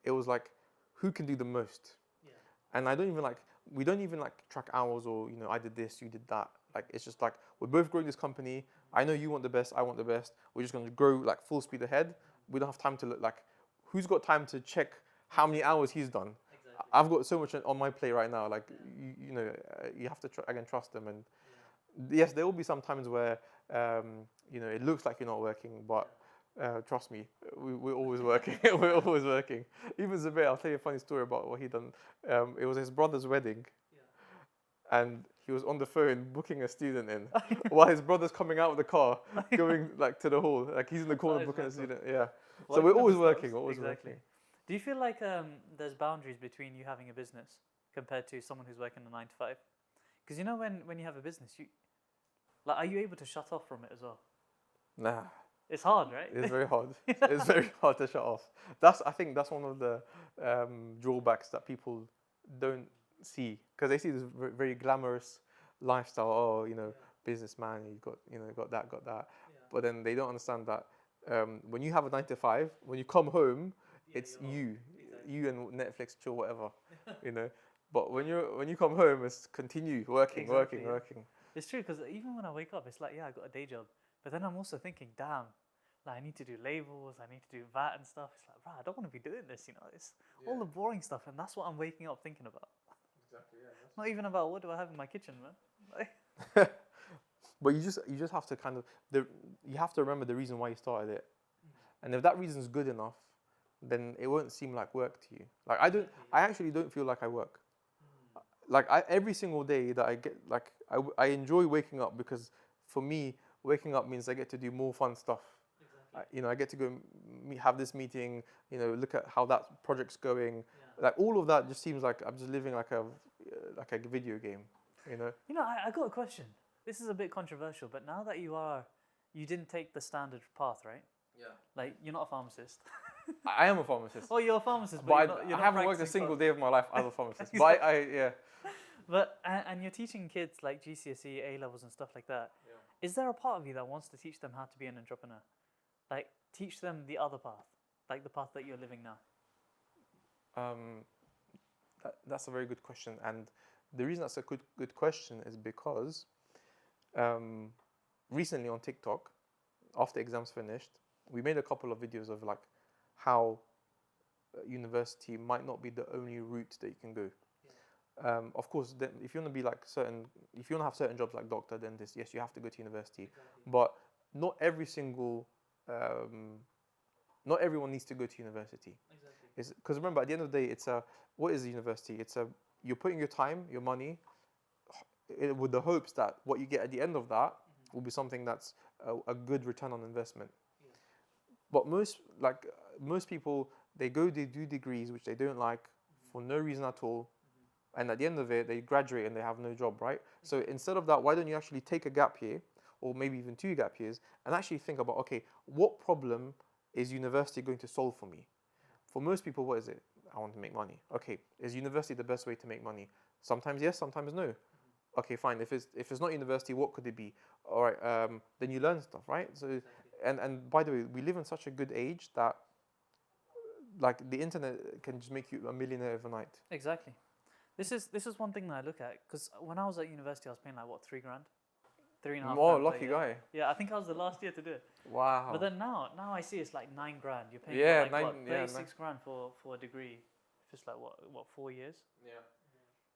it was like who can do the most, and we don't even like track hours or I did this, you did that. Like it's just like we're both growing this company. I know you want the best, I want the best. We're just going to grow like full speed ahead. We don't have time to look like who's got time to check how many hours he's done. I've got so much on my plate right now. Like you have to trust them. And yes, there will be some times where it looks like you're not working, but trust me, we're always working. We're always working. Even Zubair, I'll tell you a funny story about what he done. It was his brother's wedding, and he was on the phone booking a student in while his brother's coming out of the car, going like to the hall. Like he's in the corner booking a student. Yeah. So we're always working. Always working. Do you feel like there's boundaries between you having a business compared to someone who's working a 9 to 5? Because when you have a business, are you able to shut off from it as well? Nah. It's hard, right? It's very hard. It's very hard to shut off. I think that's one of the drawbacks that people don't see, because they see this very glamorous lifestyle. Oh, businessman, you got that. But then they don't understand that when you have a 9 to 5, when you come home, it's you and Netflix, chill, whatever, But when you come home, it's continue working. It's true, because even when I wake up, it's like, I got a day job. But then I'm also thinking, damn, like I need to do labels, I need to do VAT and stuff. It's like, I don't want to be doing this, It's all the boring stuff, and that's what I'm waking up thinking about. Exactly, yeah. Not even about what do I have in my kitchen, man. But you just have to you have to remember the reason why you started it, and if that reason is good enough, then it won't seem like work to you. Like I actually don't feel like I work. Like every single day that I get, like I enjoy waking up, because for me, waking up means I get to do more fun stuff. Exactly. I get to go have this meeting. Look at how that project's going. Like all of that just seems like I'm just living like a video game. I got a question. This is a bit controversial, but now that you didn't take the standard path, right? Yeah. Like you're not a pharmacist. I am a pharmacist. Oh, you're a pharmacist, but you're I haven't worked a single day of my life as a pharmacist. But yeah. But and you're teaching kids like GCSE, A levels, and stuff like that. Yeah. Is there a part of you that wants to teach them how to be an entrepreneur? Like teach them the other path, like the path that you're living now? That's a very good question, and the reason that's a good question is because recently on TikTok, after exams finished, we made a couple of videos of like how university might not be the only route that you can go. Of course, then if you want to be like if you want to have certain jobs like doctor, dentist, yes, you have to go to university. Exactly. But not everyone needs to go to university. Exactly. Because remember, at the end of the day, what is a university? You're putting your time, your money, with the hopes that what you get at the end of that will be something that's a good return on investment. Yeah. But most people, they do degrees which they don't like for no reason at all. And at the end of it, they graduate and they have no job, right? So instead of that, why don't you actually take a gap year, or maybe even 2 gap years, and actually think about, okay, what problem is university going to solve for me? For most people, what is it? I want to make money. Okay, is university the best way to make money? Sometimes yes, sometimes no. Okay, fine. If it's not university, what could it be? All right, then you learn stuff, right? So, and by the way, we live in such a good age that, like, the internet can just make you a millionaire overnight. Exactly. This is one thing that I look at, because when I was at university, I was paying like what, $3 grand, $3.5. Oh, lucky guy. Yeah, I think I was the last year to do it. Wow. But then now I see it's like $9 grand. You're paying 36 grand for a degree. If it's like what 4 years? Yeah.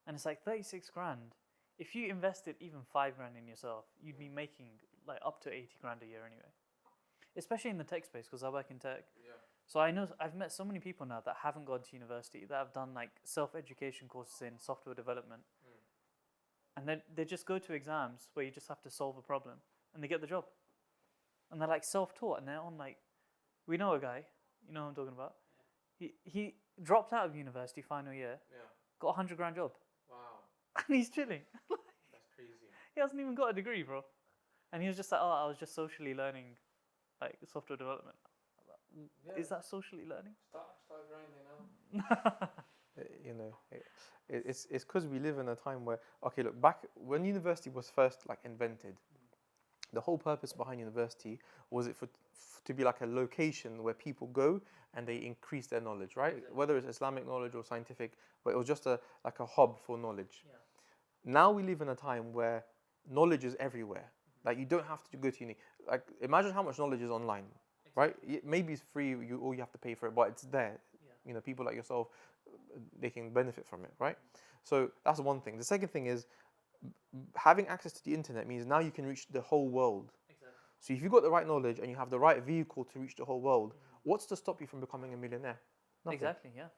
And it's like 36 grand. If you invested even $5 grand in yourself, you'd be making like up to 80 grand a year anyway, especially in the tech space because I work in tech. Yeah. So I know I've met so many people now that haven't gone to university that have done like self-education courses in software development, and then they just go to exams where you just have to solve a problem and they get the job, and they're like self-taught and they're on like, we know a guy, you know who I'm talking about. He dropped out of university final year, Yeah. got 100 grand job, Wow. and he's chilling. That's crazy. He hasn't even got a degree, bro. And he was just like, oh, I was just socially learning, like software development. Is that socially learning? Start grinding now. You know, it's because we live in a time where, okay, look, back when university was first like invented, the whole purpose behind university was it to be like a location where people go and they increase their knowledge, right? Exactly. Whether it's Islamic knowledge or scientific, but it was just like a hub for knowledge. Yeah. Now we live in a time where knowledge is everywhere. Like you don't have to go to uni. Like imagine how much knowledge is online, right? Maybe it's free, or you have to pay for it, but it's there. Yeah. You know, people like yourself, they can benefit from it, right? So that's one thing. The second thing is having access to the internet means now you can reach the whole world. Exactly. So if you've got the right knowledge and you have the right vehicle to reach the whole world, what's to stop you from becoming a millionaire? Nothing. Exactly, yeah.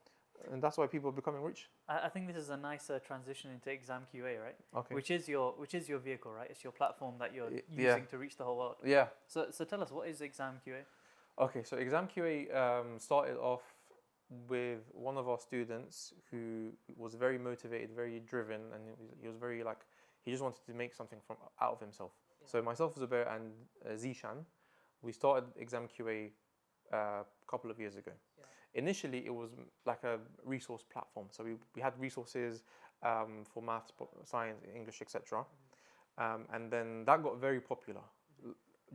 And that's why people are becoming rich. I think this is a nicer transition into exam QA, right? Okay. Which is your vehicle, right? It's your platform that you're Yeah. using to reach the whole world. Yeah. So tell us, what is exam QA? Okay, so exam QA started off with one of our students who was very motivated, very driven, and he was very like, he just wanted to make something out of himself. Yeah. So myself, Zubair, and Zishan, we started exam QA a couple of years ago. Yeah. Initially, it was like a resource platform. So we had resources for maths, science, English, etc. And then that got very popular.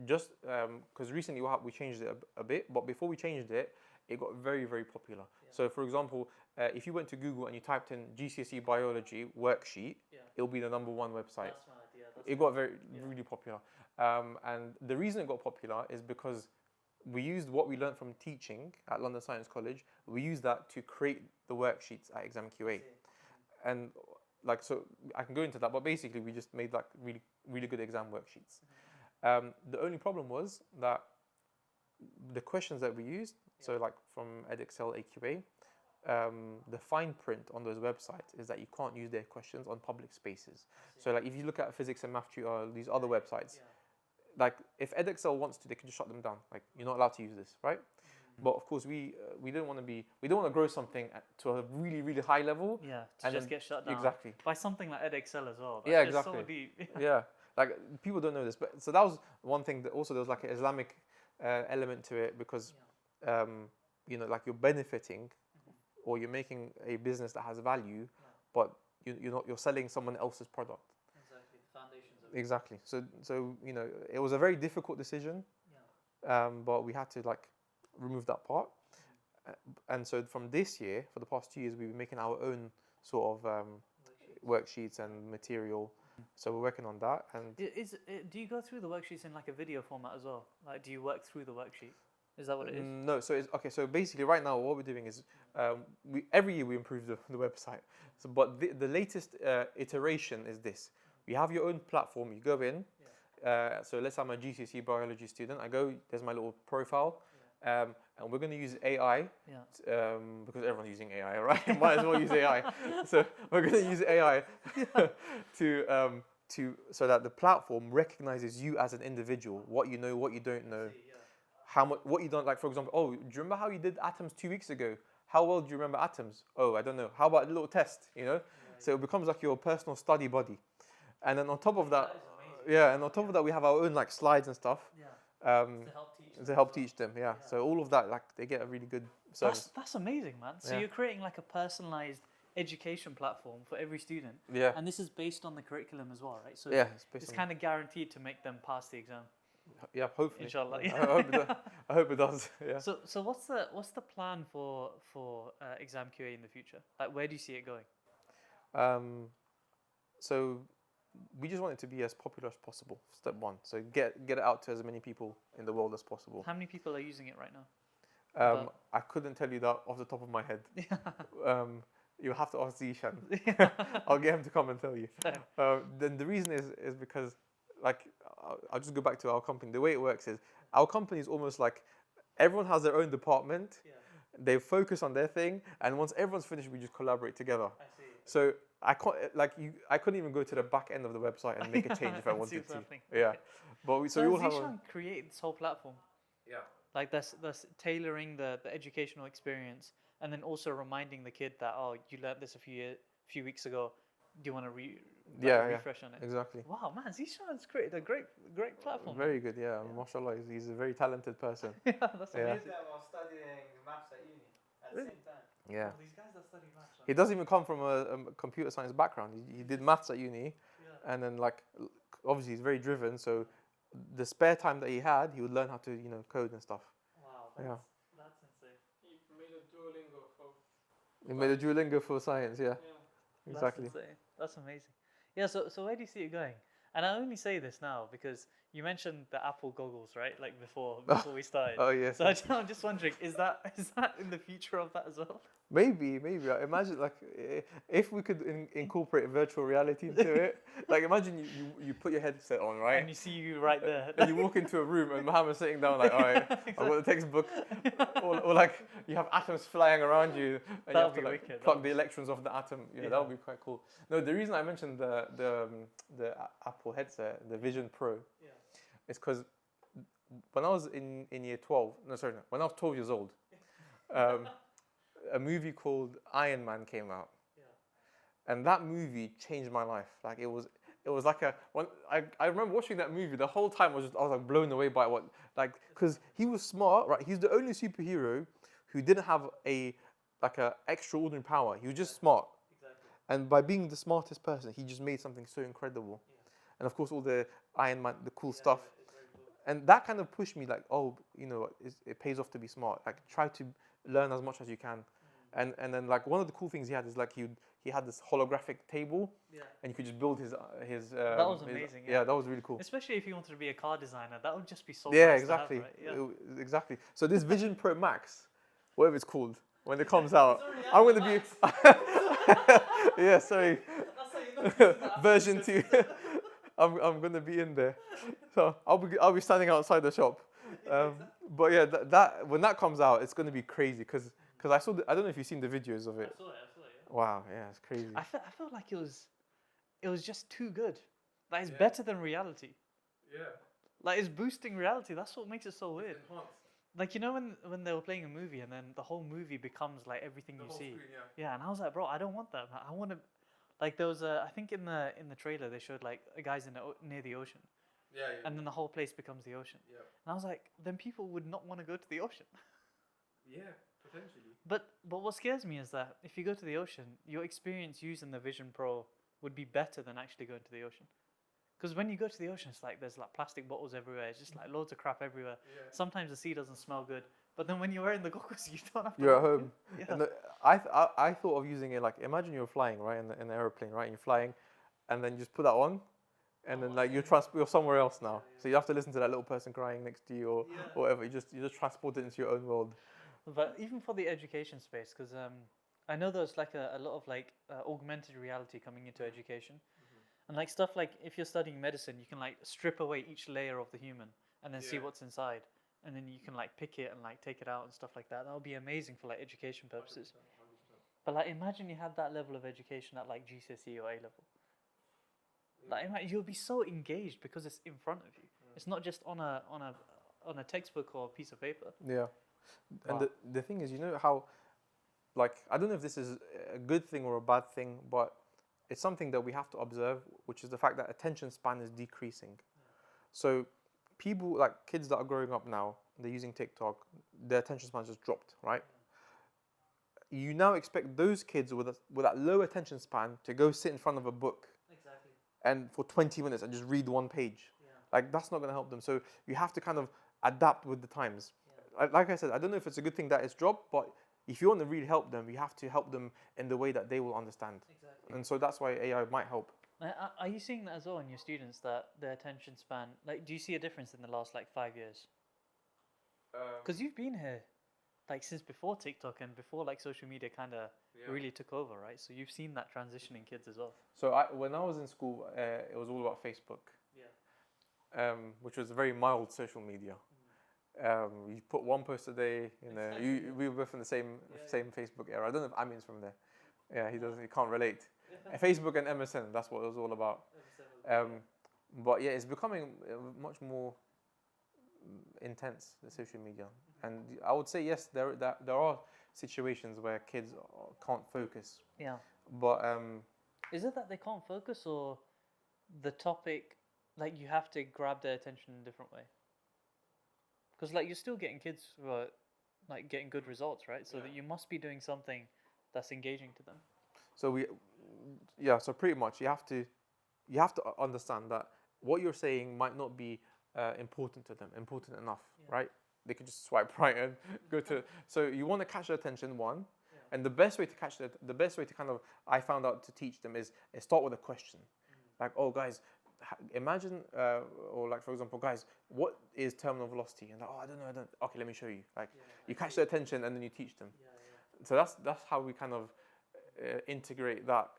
Just because recently we changed it a bit, but before we changed it, it got very, very popular. Yeah. So for example, if you went to Google and you typed in GCSE biology worksheet, Yeah. it'll be the #1 website. That's mad, yeah. It got really popular. And the reason it got popular is because we used what we learned from teaching at London Science College. We used that to create the worksheets at exam QA. And like, so I can go into that, but basically we just made like really, really good exam worksheets. The only problem was that the questions that we used, so like from Edexcel AQA, the fine print on those websites is that you can't use their questions on public spaces. So like if you look at Physics and Math Tutor, these other websites, like if Edexcel wants to, they can just shut them down. Like you're not allowed to use this, right? But of course we don't want to grow something to a really, really high level. Yeah, to and just then- get shut down. Exactly. By something like Edexcel as well. That's Yeah, just exactly. So deep. Yeah, like people don't know this, but so that was one thing. That also there was like an Islamic element to it because you know, like you're benefiting or you're making a business that has value, but you're selling someone else's product. Exactly, the foundations of it. Exactly. So you know, it was a very difficult decision, but we had to like remove that part. And so from this year, for the past 2 years, we've been making our own sort of worksheets and material. So we're working on that. And Do you go through the worksheets in like a video format as well? Like, do you work through the worksheet? Is that what it is? no, so it's okay. So basically, right now, what we're doing is every year we improve the website. So, but the latest iteration is this: we have your own platform. You go in. So let's say I'm a GCSE biology student. I go. There's my little profile. And we're going to use AI because everyone's using AI, right? Might as well use AI. So we're going to use AI to so that the platform recognizes you as an individual, what you know, what you don't know, how much, what you don't like. For example, oh, do you remember how you did atoms 2 weeks ago? How well do you remember atoms? Oh, I don't know. How about a little test? You know, so it becomes like your personal study buddy. And then on top of that, and on top of that, we have our own like slides and stuff. To help teach them, So all of that, like, they get a really good service. That's amazing, man. So you're creating like a personalized education platform for every student. Yeah. And this is based on the curriculum as well, right? So It's kind of guaranteed to make them pass the exam. Yeah, hopefully. Inshallah. I hope it does. Yeah. So what's the plan for exam QA in the future? Like, where do you see it going? So we just want it to be as popular as possible. Step one. So get it out to as many people in the world as possible. How many people are using it right now? I couldn't tell you that off the top of my head. You have to ask Zishan. I'll get him to come and tell you. Then the reason is because, like, I'll just go back to our company. The way it works is our company is almost like everyone has their own department. Yeah. They focus on their thing, and once everyone's finished, we just collaborate together. I see. So I couldn't even go to the back end of the website and make a change if I And see wanted what's to. happening. Yeah, Okay. but we So all have. Zishan created this whole platform. Yeah. Like that's tailoring the educational experience, and then also reminding the kid that, oh, you learned this a few weeks ago. Do you want to refresh on it? Exactly. Wow, man, Zishan's created a great platform. Very good, yeah. Mashallah, he's a very talented person. Yeah, that's Yeah. I amazing. did that while studying maths at uni at the Really? same time. Yeah. Oh, these guys that study maths. He doesn't even come from a computer science background. He did maths at uni, Yeah. and then obviously he's very driven. So the spare time that he had, he would learn how to code and stuff. Wow, Yeah. that's insane. He made a Duolingo for. He made a Duolingo for science. Yeah, exactly. That's insane. That's amazing. Yeah, so where do you see it going? And I only say this now because you mentioned the Apple goggles, right? Like before we started. Oh yes. So I'm just wondering, is that in the future of that as well? Maybe. I imagine if we could incorporate virtual reality into it. Like imagine you put your headset on, right? And you see you right there. And you walk into a room and Mohammed's sitting down like, all right, I've got the textbook. Or like you have atoms flying around you and you have to be like wicked. plug the electrons of the atom. Yeah, that would be quite cool. No, the reason I mentioned the Apple headset, the Vision Pro, Yeah. is because when I was in year 12, when I was 12 years old, a movie called Iron Man came out. Yeah. And that movie changed my life. Like it was like I remember watching that movie the whole time. I was like blown away by because he was smart, right? He's the only superhero who didn't have a extraordinary power. He was just smart, Exactly. and by being the smartest person, he just made something so incredible. Yeah. And of course, all the Iron Man, the cool stuff, It's very cool. and that kind of pushed me like, oh, it pays off to be smart. Like try to learn as much as you can. And then like one of the cool things he had is like he had this holographic table, Yeah. and you could just build his. That was amazing. Yeah, that was really cool. Especially if you wanted to be a car designer, that would just be so Yeah, nice exactly. to have, right? Yeah. Exactly. So this Vision Pro Max, whatever it's called, when it comes out, Sorry, I'm Apple going to Max. be. Yeah, sorry. That's how you know this is the Apple Version 2. I'm going to be in there. So I'll be standing outside the shop. But yeah, that when that comes out, it's going to be crazy because I saw I don't know if you've seen the videos of it. I saw it, yeah. Wow, yeah, it's crazy. I felt like it was just too good. Like it's better than reality. Yeah. Like it's boosting reality. That's what makes it so weird. Like when they were playing a movie and then the whole movie becomes like everything you see. Yeah, and I was like, bro, I don't want that. I want to. Like there was I think in the trailer they showed like guys near the ocean. Yeah. And then the whole place becomes the ocean. Yeah. And I was like, then people would not want to go to the ocean. Yeah, potentially. But what scares me is that if you go to the ocean, your experience using the Vision Pro would be better than actually going to the ocean. Because when you go to the ocean, it's like there's like plastic bottles everywhere. It's just like loads of crap everywhere. Yeah. Sometimes the sea doesn't smell good. But then when you're wearing the goggles, you don't have to. You're at home. Yeah. And I thought of using it like imagine you're flying right in an aeroplane, right? And you're flying, and then you just put that on, and then like you're somewhere else now. So you have to listen to that little person crying next to you or whatever. You just transport it into your own world. But even for the education space, because I know there's like a lot of like augmented reality coming into education, and like stuff like if you're studying medicine, you can like strip away each layer of the human and then see what's inside, and then you can like pick it and like take it out and stuff like that. That would be amazing for like education purposes. 100%. But like imagine you had that level of education at like GCSE or A-level. Like you'll be so engaged because it's in front of you. It's not just on a textbook or a piece of paper. Yeah. And Wow. the thing is, how, like, I don't know if this is a good thing or a bad thing, but it's something that we have to observe, which is the fact that attention span is decreasing. So people, like kids that are growing up now, they're using TikTok, their attention span just dropped, right? You now expect those kids with that low attention span to go sit in front of a book Exactly. and for 20 minutes and just read one page. Yeah. Like, that's not going to help them. So you have to kind of adapt with the times. Like I said, I don't know if it's a good thing that it's dropped, but if you want to really help them, you have to help them in the way that they will understand. Exactly. And so that's why AI might help. Are you seeing that as well in your students, that their attention span, like, do you see a difference in the last like 5 years? Because you've been here like since before TikTok and before like social media kind of really took over, right? So you've seen that transition in kids as well. So when I was in school, it was all about Facebook. Yeah. which was a very mild social media. You put one post a day, you know. Exactly. We were both in the same Facebook era. I don't know if Amin's from there. Yeah, he doesn't. He can't Yeah. relate. Facebook and MSN. That's what it was all about. But yeah, it's becoming much more intense, the social media. And I would say yes, there are situations where kids can't focus. Yeah. But Is it that they can't focus, or the topic, like you have to grab their attention in a different way? Because like you're still getting kids who are like getting good results, right? So that you must be doing something that's engaging to them. so so pretty much you have to understand that what you're saying might not be important to them, important enough, right? They could just swipe right and go to. So you want to catch their attention, one, and the best way to catch the best way to kind of I found out to teach them is start with a question, like, oh guys, imagine, or like for example, guys, what is terminal velocity? And like, oh, I don't know. Okay, let me show you. Like, you catch their attention and then you teach them. So that's how we kind of integrate that.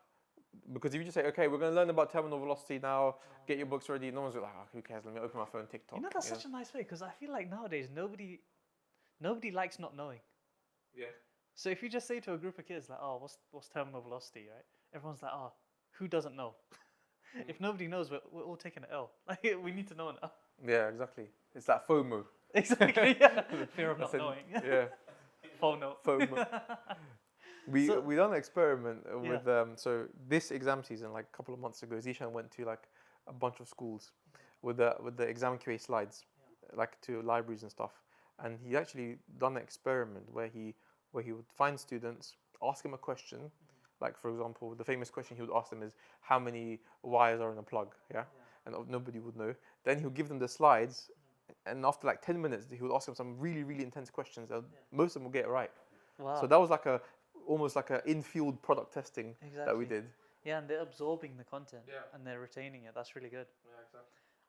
Because if you just say, okay, we're going to learn about terminal velocity now, get your books ready, no one's like, oh, who cares? Let me open my phone, TikTok. You know, that's such a nice way, because I feel like nowadays nobody likes not knowing. Yeah. So if you just say to a group of kids like, oh, what's terminal velocity, right? Everyone's like, oh, who doesn't know? If nobody knows, we're all taking an L. Like, we need to know now. Yeah, exactly. It's that FOMO. Exactly. Yeah. Fear of not That's it. knowing. Yeah. FOMO. We So- we done an experiment with so this exam season, like a couple of months ago, Zishan went to like a bunch of schools with the exam QA slides, like to libraries and stuff, and he actually done an experiment where he would find students, ask them a question, like for example, the famous question he would ask them is how many wires are in a plug, and nobody would know. Then he would give them the slides, and after like 10 minutes, he would ask them some really really intense questions. Most of them would get it right. Wow. So that was like almost like an in-field product testing that we Exactly. did. Yeah, and they're absorbing the content and they're retaining it. That's really good.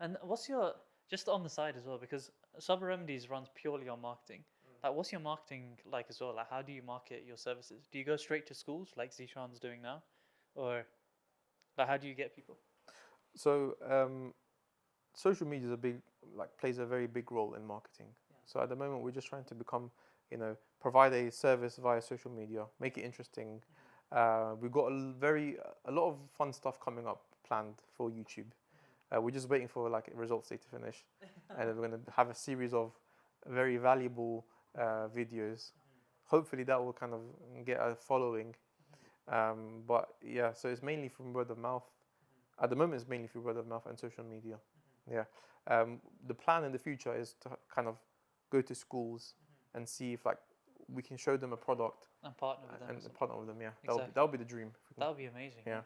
And what's your, just on the side as well, because Sub Remedies runs purely on marketing. Like, what's your marketing like as well? Like, how do you market your services? Do you go straight to schools like Zishan's doing now? Or, like, how do you get people? So social media is plays a very big role in marketing. So at the moment, we're just trying to become, provide a service via social media, make it interesting. We've got a lot of fun stuff coming up planned for YouTube. We're just waiting for like results day to finish, and then we're going to have a series of very valuable videos. Hopefully that will kind of get a following. But yeah, so it's mainly from word of mouth. At the moment, it's mainly through word of mouth and social media. Yeah. The plan in the future is to kind of go to schools and see if like we can show them a product And partner with them. or and something. partner with them. Yeah, Exactly. that'll be the dream. That would be amazing. Yeah.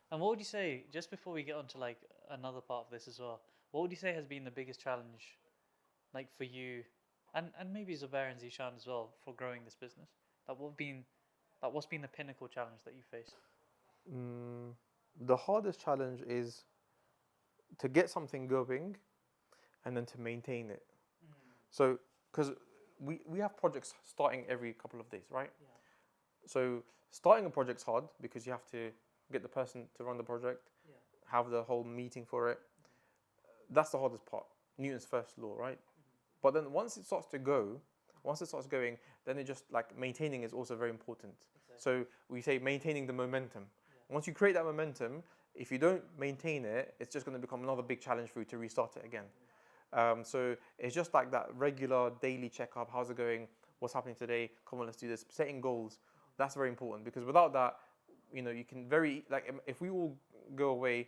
And what would you say, just before we get on to like another part of this as well, what would you say has been the biggest challenge, like for you, and maybe Zubair and Zishan as well, for growing this business? What's been the pinnacle challenge that you faced? The hardest challenge is to get something going and then to maintain it. So, because we have projects starting every couple of days, right? Yeah. So starting a project's hard because you have to get the person to run the project, have the whole meeting for it. That's the hardest part. Newton's first law, right? But then once it starts going, then it just like maintaining is also very important. So we say maintaining the momentum. Once you create that momentum, if you don't maintain it, it's just going to become another big challenge for you to restart it again. So it's just like that regular daily checkup. How's it going? What's happening today? Come on, let's do this. Setting goals. That's very important because without that, you can if we all go away,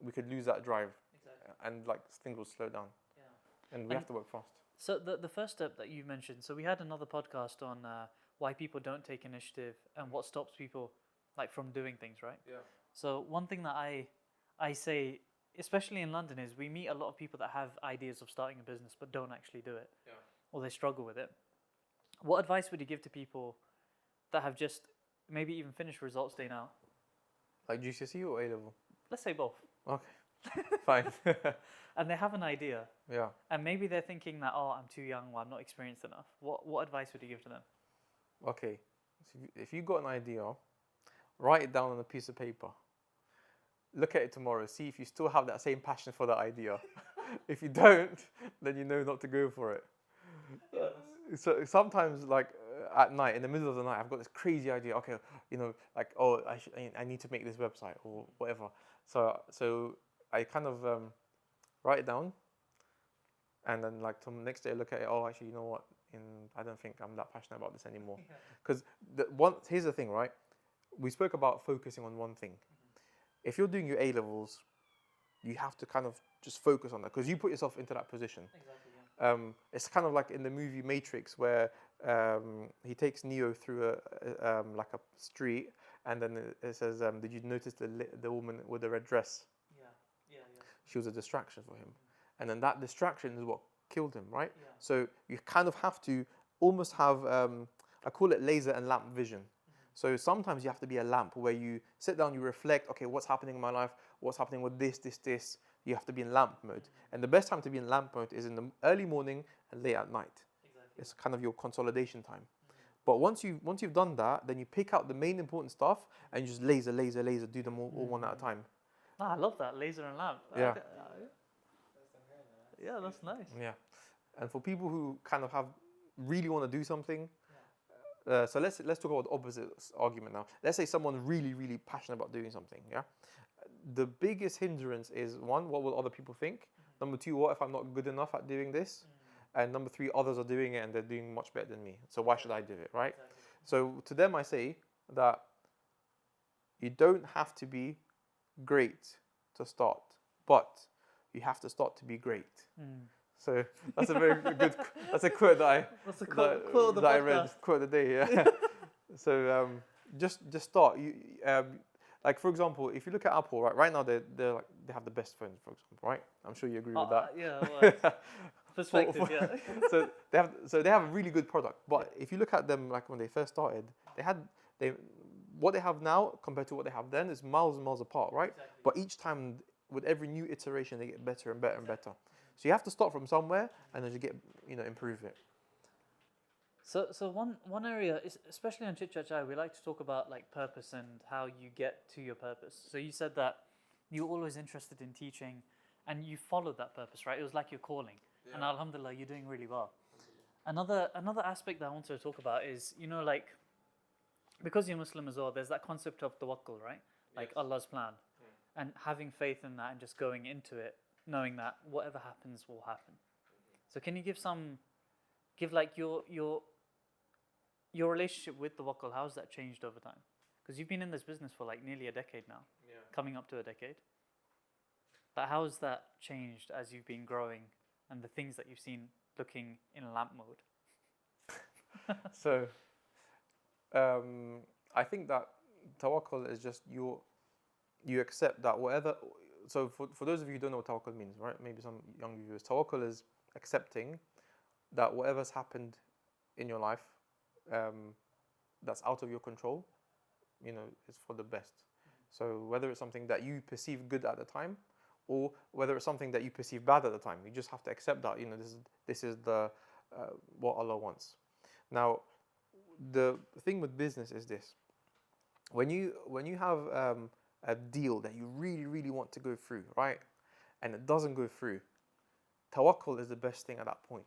we could lose that drive. And like things will slow down. And we have to work fast. So the first step that you mentioned, so we had another podcast on why people don't take initiative and what stops people like from doing things, right? Yeah. So one thing that I say, especially in London, is we meet a lot of people that have ideas of starting a business but don't actually do it, or they struggle with it. What advice would you give to people that have just maybe even finished results day now? Like GCSE or A-level? Let's say both. Okay, fine. And they have an idea, Yeah. and maybe they're thinking that, oh, I'm too young, or I'm not experienced enough. What advice would you give to them? Okay. So if you got an idea, write it down on a piece of paper. Look at it tomorrow. See if you still have that same passion for that idea. If you don't, then you know not to go for it. So sometimes, like at night, in the middle of the night, I've got this crazy idea. Okay, like I need to make this website or whatever. So I kind of write it down, and then like till the next day I look at it. Oh, actually, you know what? I don't think I'm that passionate about this anymore. Because here's the thing, right? We spoke about focusing on one thing. If you're doing your A levels, you have to kind of just focus on that because you put yourself into that position. Exactly. Yeah. It's kind of like in the movie Matrix where he takes Neo through like a street, and then it says, "Did you notice the woman with the red dress? Yeah. Yeah. Yeah. She was a distraction for him." And then that distraction is what killed him, right? Yeah. So you kind of have to almost have, I call it laser and lamp vision. So sometimes you have to be a lamp where you sit down, you reflect, okay, what's happening in my life? What's happening with this? You have to be in lamp mode. And the best time to be in lamp mode is in the early morning and late at night. Exactly. It's kind of your consolidation time. But once you've done that, then you pick out the main important stuff and you just laser, do them all one at a time. I love that laser and lamp. Yeah. Yeah, that's nice. Yeah. And for people who kind of really want to do something, so let's talk about the opposite argument now. Let's say someone really, really passionate about doing something, yeah? The biggest hindrance is, one, what will other people think? Number two, what if I'm not good enough at doing this? And number three, others are doing it and they're doing much better than me. So why should I do it, right? Exactly. So to them I say that you don't have to be great to start, but you have to start to be great. So that's a very good. That's a quote that I. That's a quote of the that I podcast. read. Quote of the day. Yeah. So just start. Like for example, if you look at Apple, right now they have the best phones, for example, right? I'm sure you agree with that. Yeah. Well, perspective. Yeah. So they have a really good product. But if you look at them, like when they first started, what they have now compared to what they have then is miles and miles apart, right? Exactly. But each time, with every new iteration, they get better and better and better. So you have to start from somewhere and then you get, improve it. So one area, especially on Chit Chat Chai, we like to talk about like purpose and how you get to your purpose. So you said that you're always interested in teaching and you followed that purpose, right? It was like your calling. Yeah. And alhamdulillah, you're doing really well. Another aspect that I wanted to talk about is, like, because you're Muslim as well, there's that concept of tawakkul, right? Like Allah's plan. And having faith in that and just going into it, knowing that whatever happens will happen. So can you give like your relationship with tawakkul, how's that changed over time? Because you've been in this business for like nearly a decade now, coming up to a decade. But how has that changed as you've been growing and the things that you've seen looking in lamp mode? So I think that tawakkul is just you accept that whatever. So for those of you who don't know what tawakkul means, right? Maybe some young viewers. Tawakkul is accepting that whatever's happened in your life that's out of your control, is for the best. So whether it's something that you perceive good at the time, or whether it's something that you perceive bad at the time, you just have to accept that. This is the what Allah wants. Now, the thing with business is this: when you have a deal that you really, really want to go through, right, and it doesn't go through, tawakkul is the best thing at that point,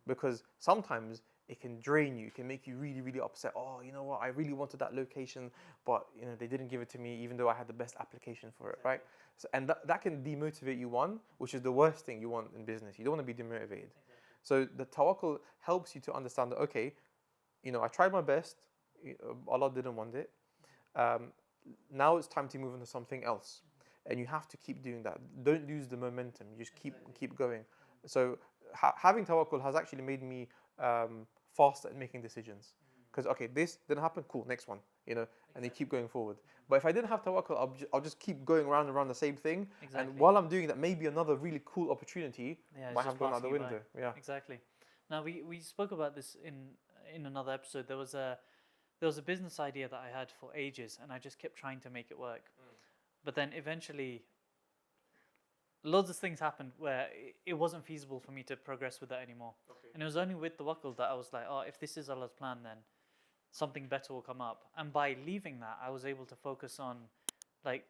because sometimes it can drain you, it can make you really, really upset. Oh, you know what, I really wanted that location, but they didn't give it to me, even though I had the best application for it, right? So, and that can demotivate you, which is the worst thing you want in business. You don't want to be demotivated. So the tawakkul helps you to understand that, okay, I tried my best, Allah didn't want it. Now it's time to move on to something else, and you have to keep doing that. Don't lose the momentum. You just keep going. So having tawakkul has actually made me faster at making decisions. Because okay, this didn't happen. Cool, next one. And you keep going forward. But if I didn't have tawakkul, I'll just keep going round and round the same thing. Exactly. And while I'm doing that, maybe another really cool opportunity might have gone out the window. Yeah. Exactly. Now we spoke about this in another episode. There was a business idea that I had for ages, and I just kept trying to make it work. But then eventually, loads of things happened where it wasn't feasible for me to progress with that anymore. Okay. And it was only with tawakkul that I was like, oh, if this is Allah's plan, then something better will come up. And by leaving that, I was able to focus on, like,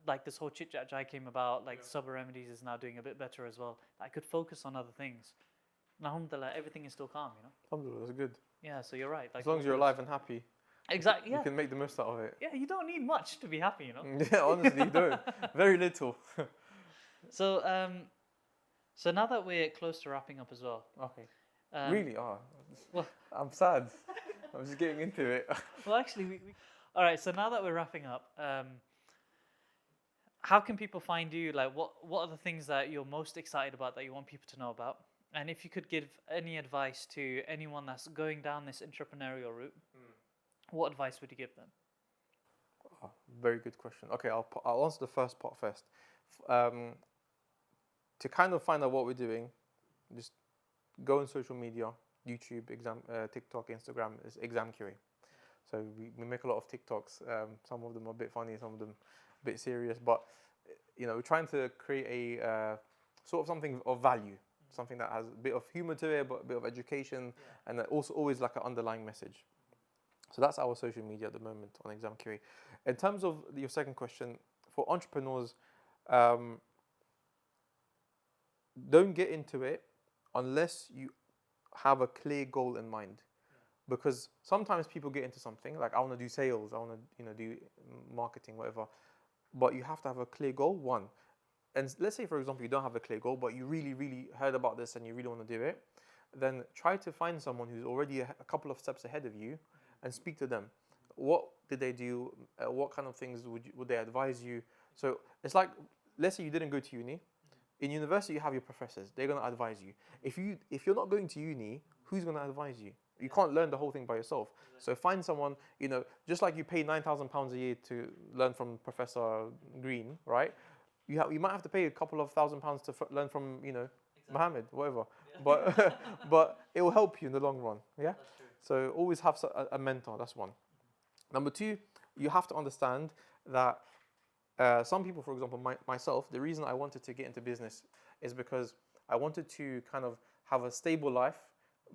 like this whole chit chat Jai came about, like Sabr Remedies is now doing a bit better as well. I could focus on other things. And alhamdulillah, everything is still calm, you know. Alhamdulillah, that's good. Yeah, so you're right. Like As long as you're alive and happy, exactly. you Yeah, can make the most out of it. yeah. You don't need much to be happy, you know. Yeah, honestly, you don't. Very little. So so now that we're close to wrapping up as well. Okay. Really? Well, I'm sad. I'm just getting into it. well, actually, all right. So now that we're wrapping up, how can people find you? Like, what are the things that you're most excited about that you want people to know about? And if you could give any advice to anyone that's going down this entrepreneurial route, what advice would you give them? Oh, very good question. Okay, I'll answer the first part first. To kind of find out what we're doing, just go on social media, YouTube, TikTok, Instagram, is Exam Curie. So we make a lot of TikToks. Some of them are a bit funny, some of them a bit serious. But you know, we're trying to create a sort of something of value, something that has a bit of humor to it, but a bit of education, and that also always like an underlying message. So that's our social media at the moment on Exam Curie. In terms of your second question, for entrepreneurs, don't get into it unless you have a clear goal in mind. Because sometimes people get into something like, I want to do sales, I want to do marketing, whatever. But you have to have a clear goal, one. And let's say, for example, you don't have a clear goal, but you really, really heard about this and you really want to do it. Then try to find someone who's already a couple of steps ahead of you and speak to them. What did they do? What kind of things would they advise you? So it's like, let's say you didn't go to uni. In university, you have your professors. They're going to advise you. If you're not going to uni, who's going to advise you? You can't learn the whole thing by yourself. So find someone, you know, just like you pay £9,000 a year to learn from Professor Green, right? You might have to pay a couple of £1,000s to learn from, you know, Mohammad, whatever. But but it will help you in the long run. Yeah. So always have a mentor. That's one. Number two, you have to understand that some people, for example, myself, the reason I wanted to get into business is because I wanted to kind of have a stable life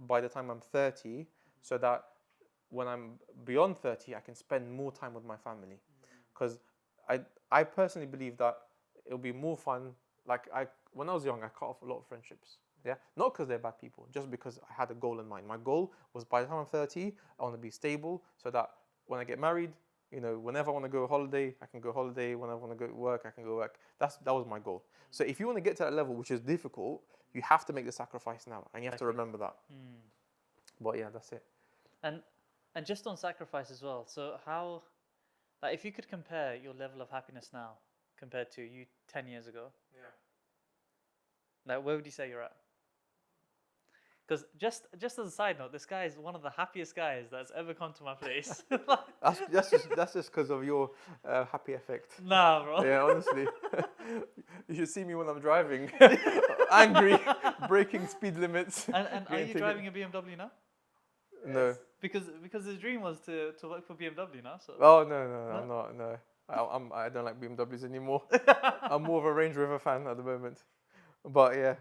by the time I'm 30, so that when I'm beyond 30, I can spend more time with my family. Because I personally believe that it'll be more fun. Like when I was young, I cut off a lot of friendships. Yeah, not because they're bad people, just because I had a goal in mind. My goal was by the time I'm 30, I want to be stable, so that when I get married, you know, whenever I want to go holiday, I can go holiday. Whenever I want to go to work, I can go work. That was my goal. So if you want to get to that level, which is difficult, you have to make the sacrifice now, and you have to remember that. But yeah, that's it. And just on sacrifice as well. So how, like, if you could compare your level of happiness now compared to you 10 years ago, like, where would you say you're at? Because just as a side note, this guy is one of the happiest guys that's ever come to my place. That's just because of your happy effect. Nah, bro. Yeah, honestly. You should see me when I'm driving. Angry, breaking speed limits. And are you driving a BMW now? No. Because his dream was to work for BMW now. So. Oh, no, I'm not, no. I don't like BMWs anymore. I'm more of a Range Rover fan at the moment. But yeah,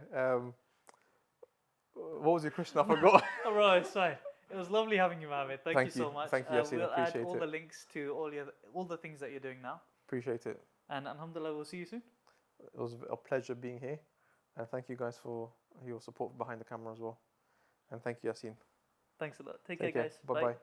what was your question? I forgot. All right, it's fine. It was lovely having you, Mohammed. Thank you so much. Thank you, Yassine. We'll add Appreciate all it. the links to all the things that you're doing now. Appreciate it. And alhamdulillah, we'll see you soon. It was a pleasure being here. And thank you guys for your support behind the camera as well. And thank you, Yassine. Thanks a lot. Take care, guys. Bye-bye.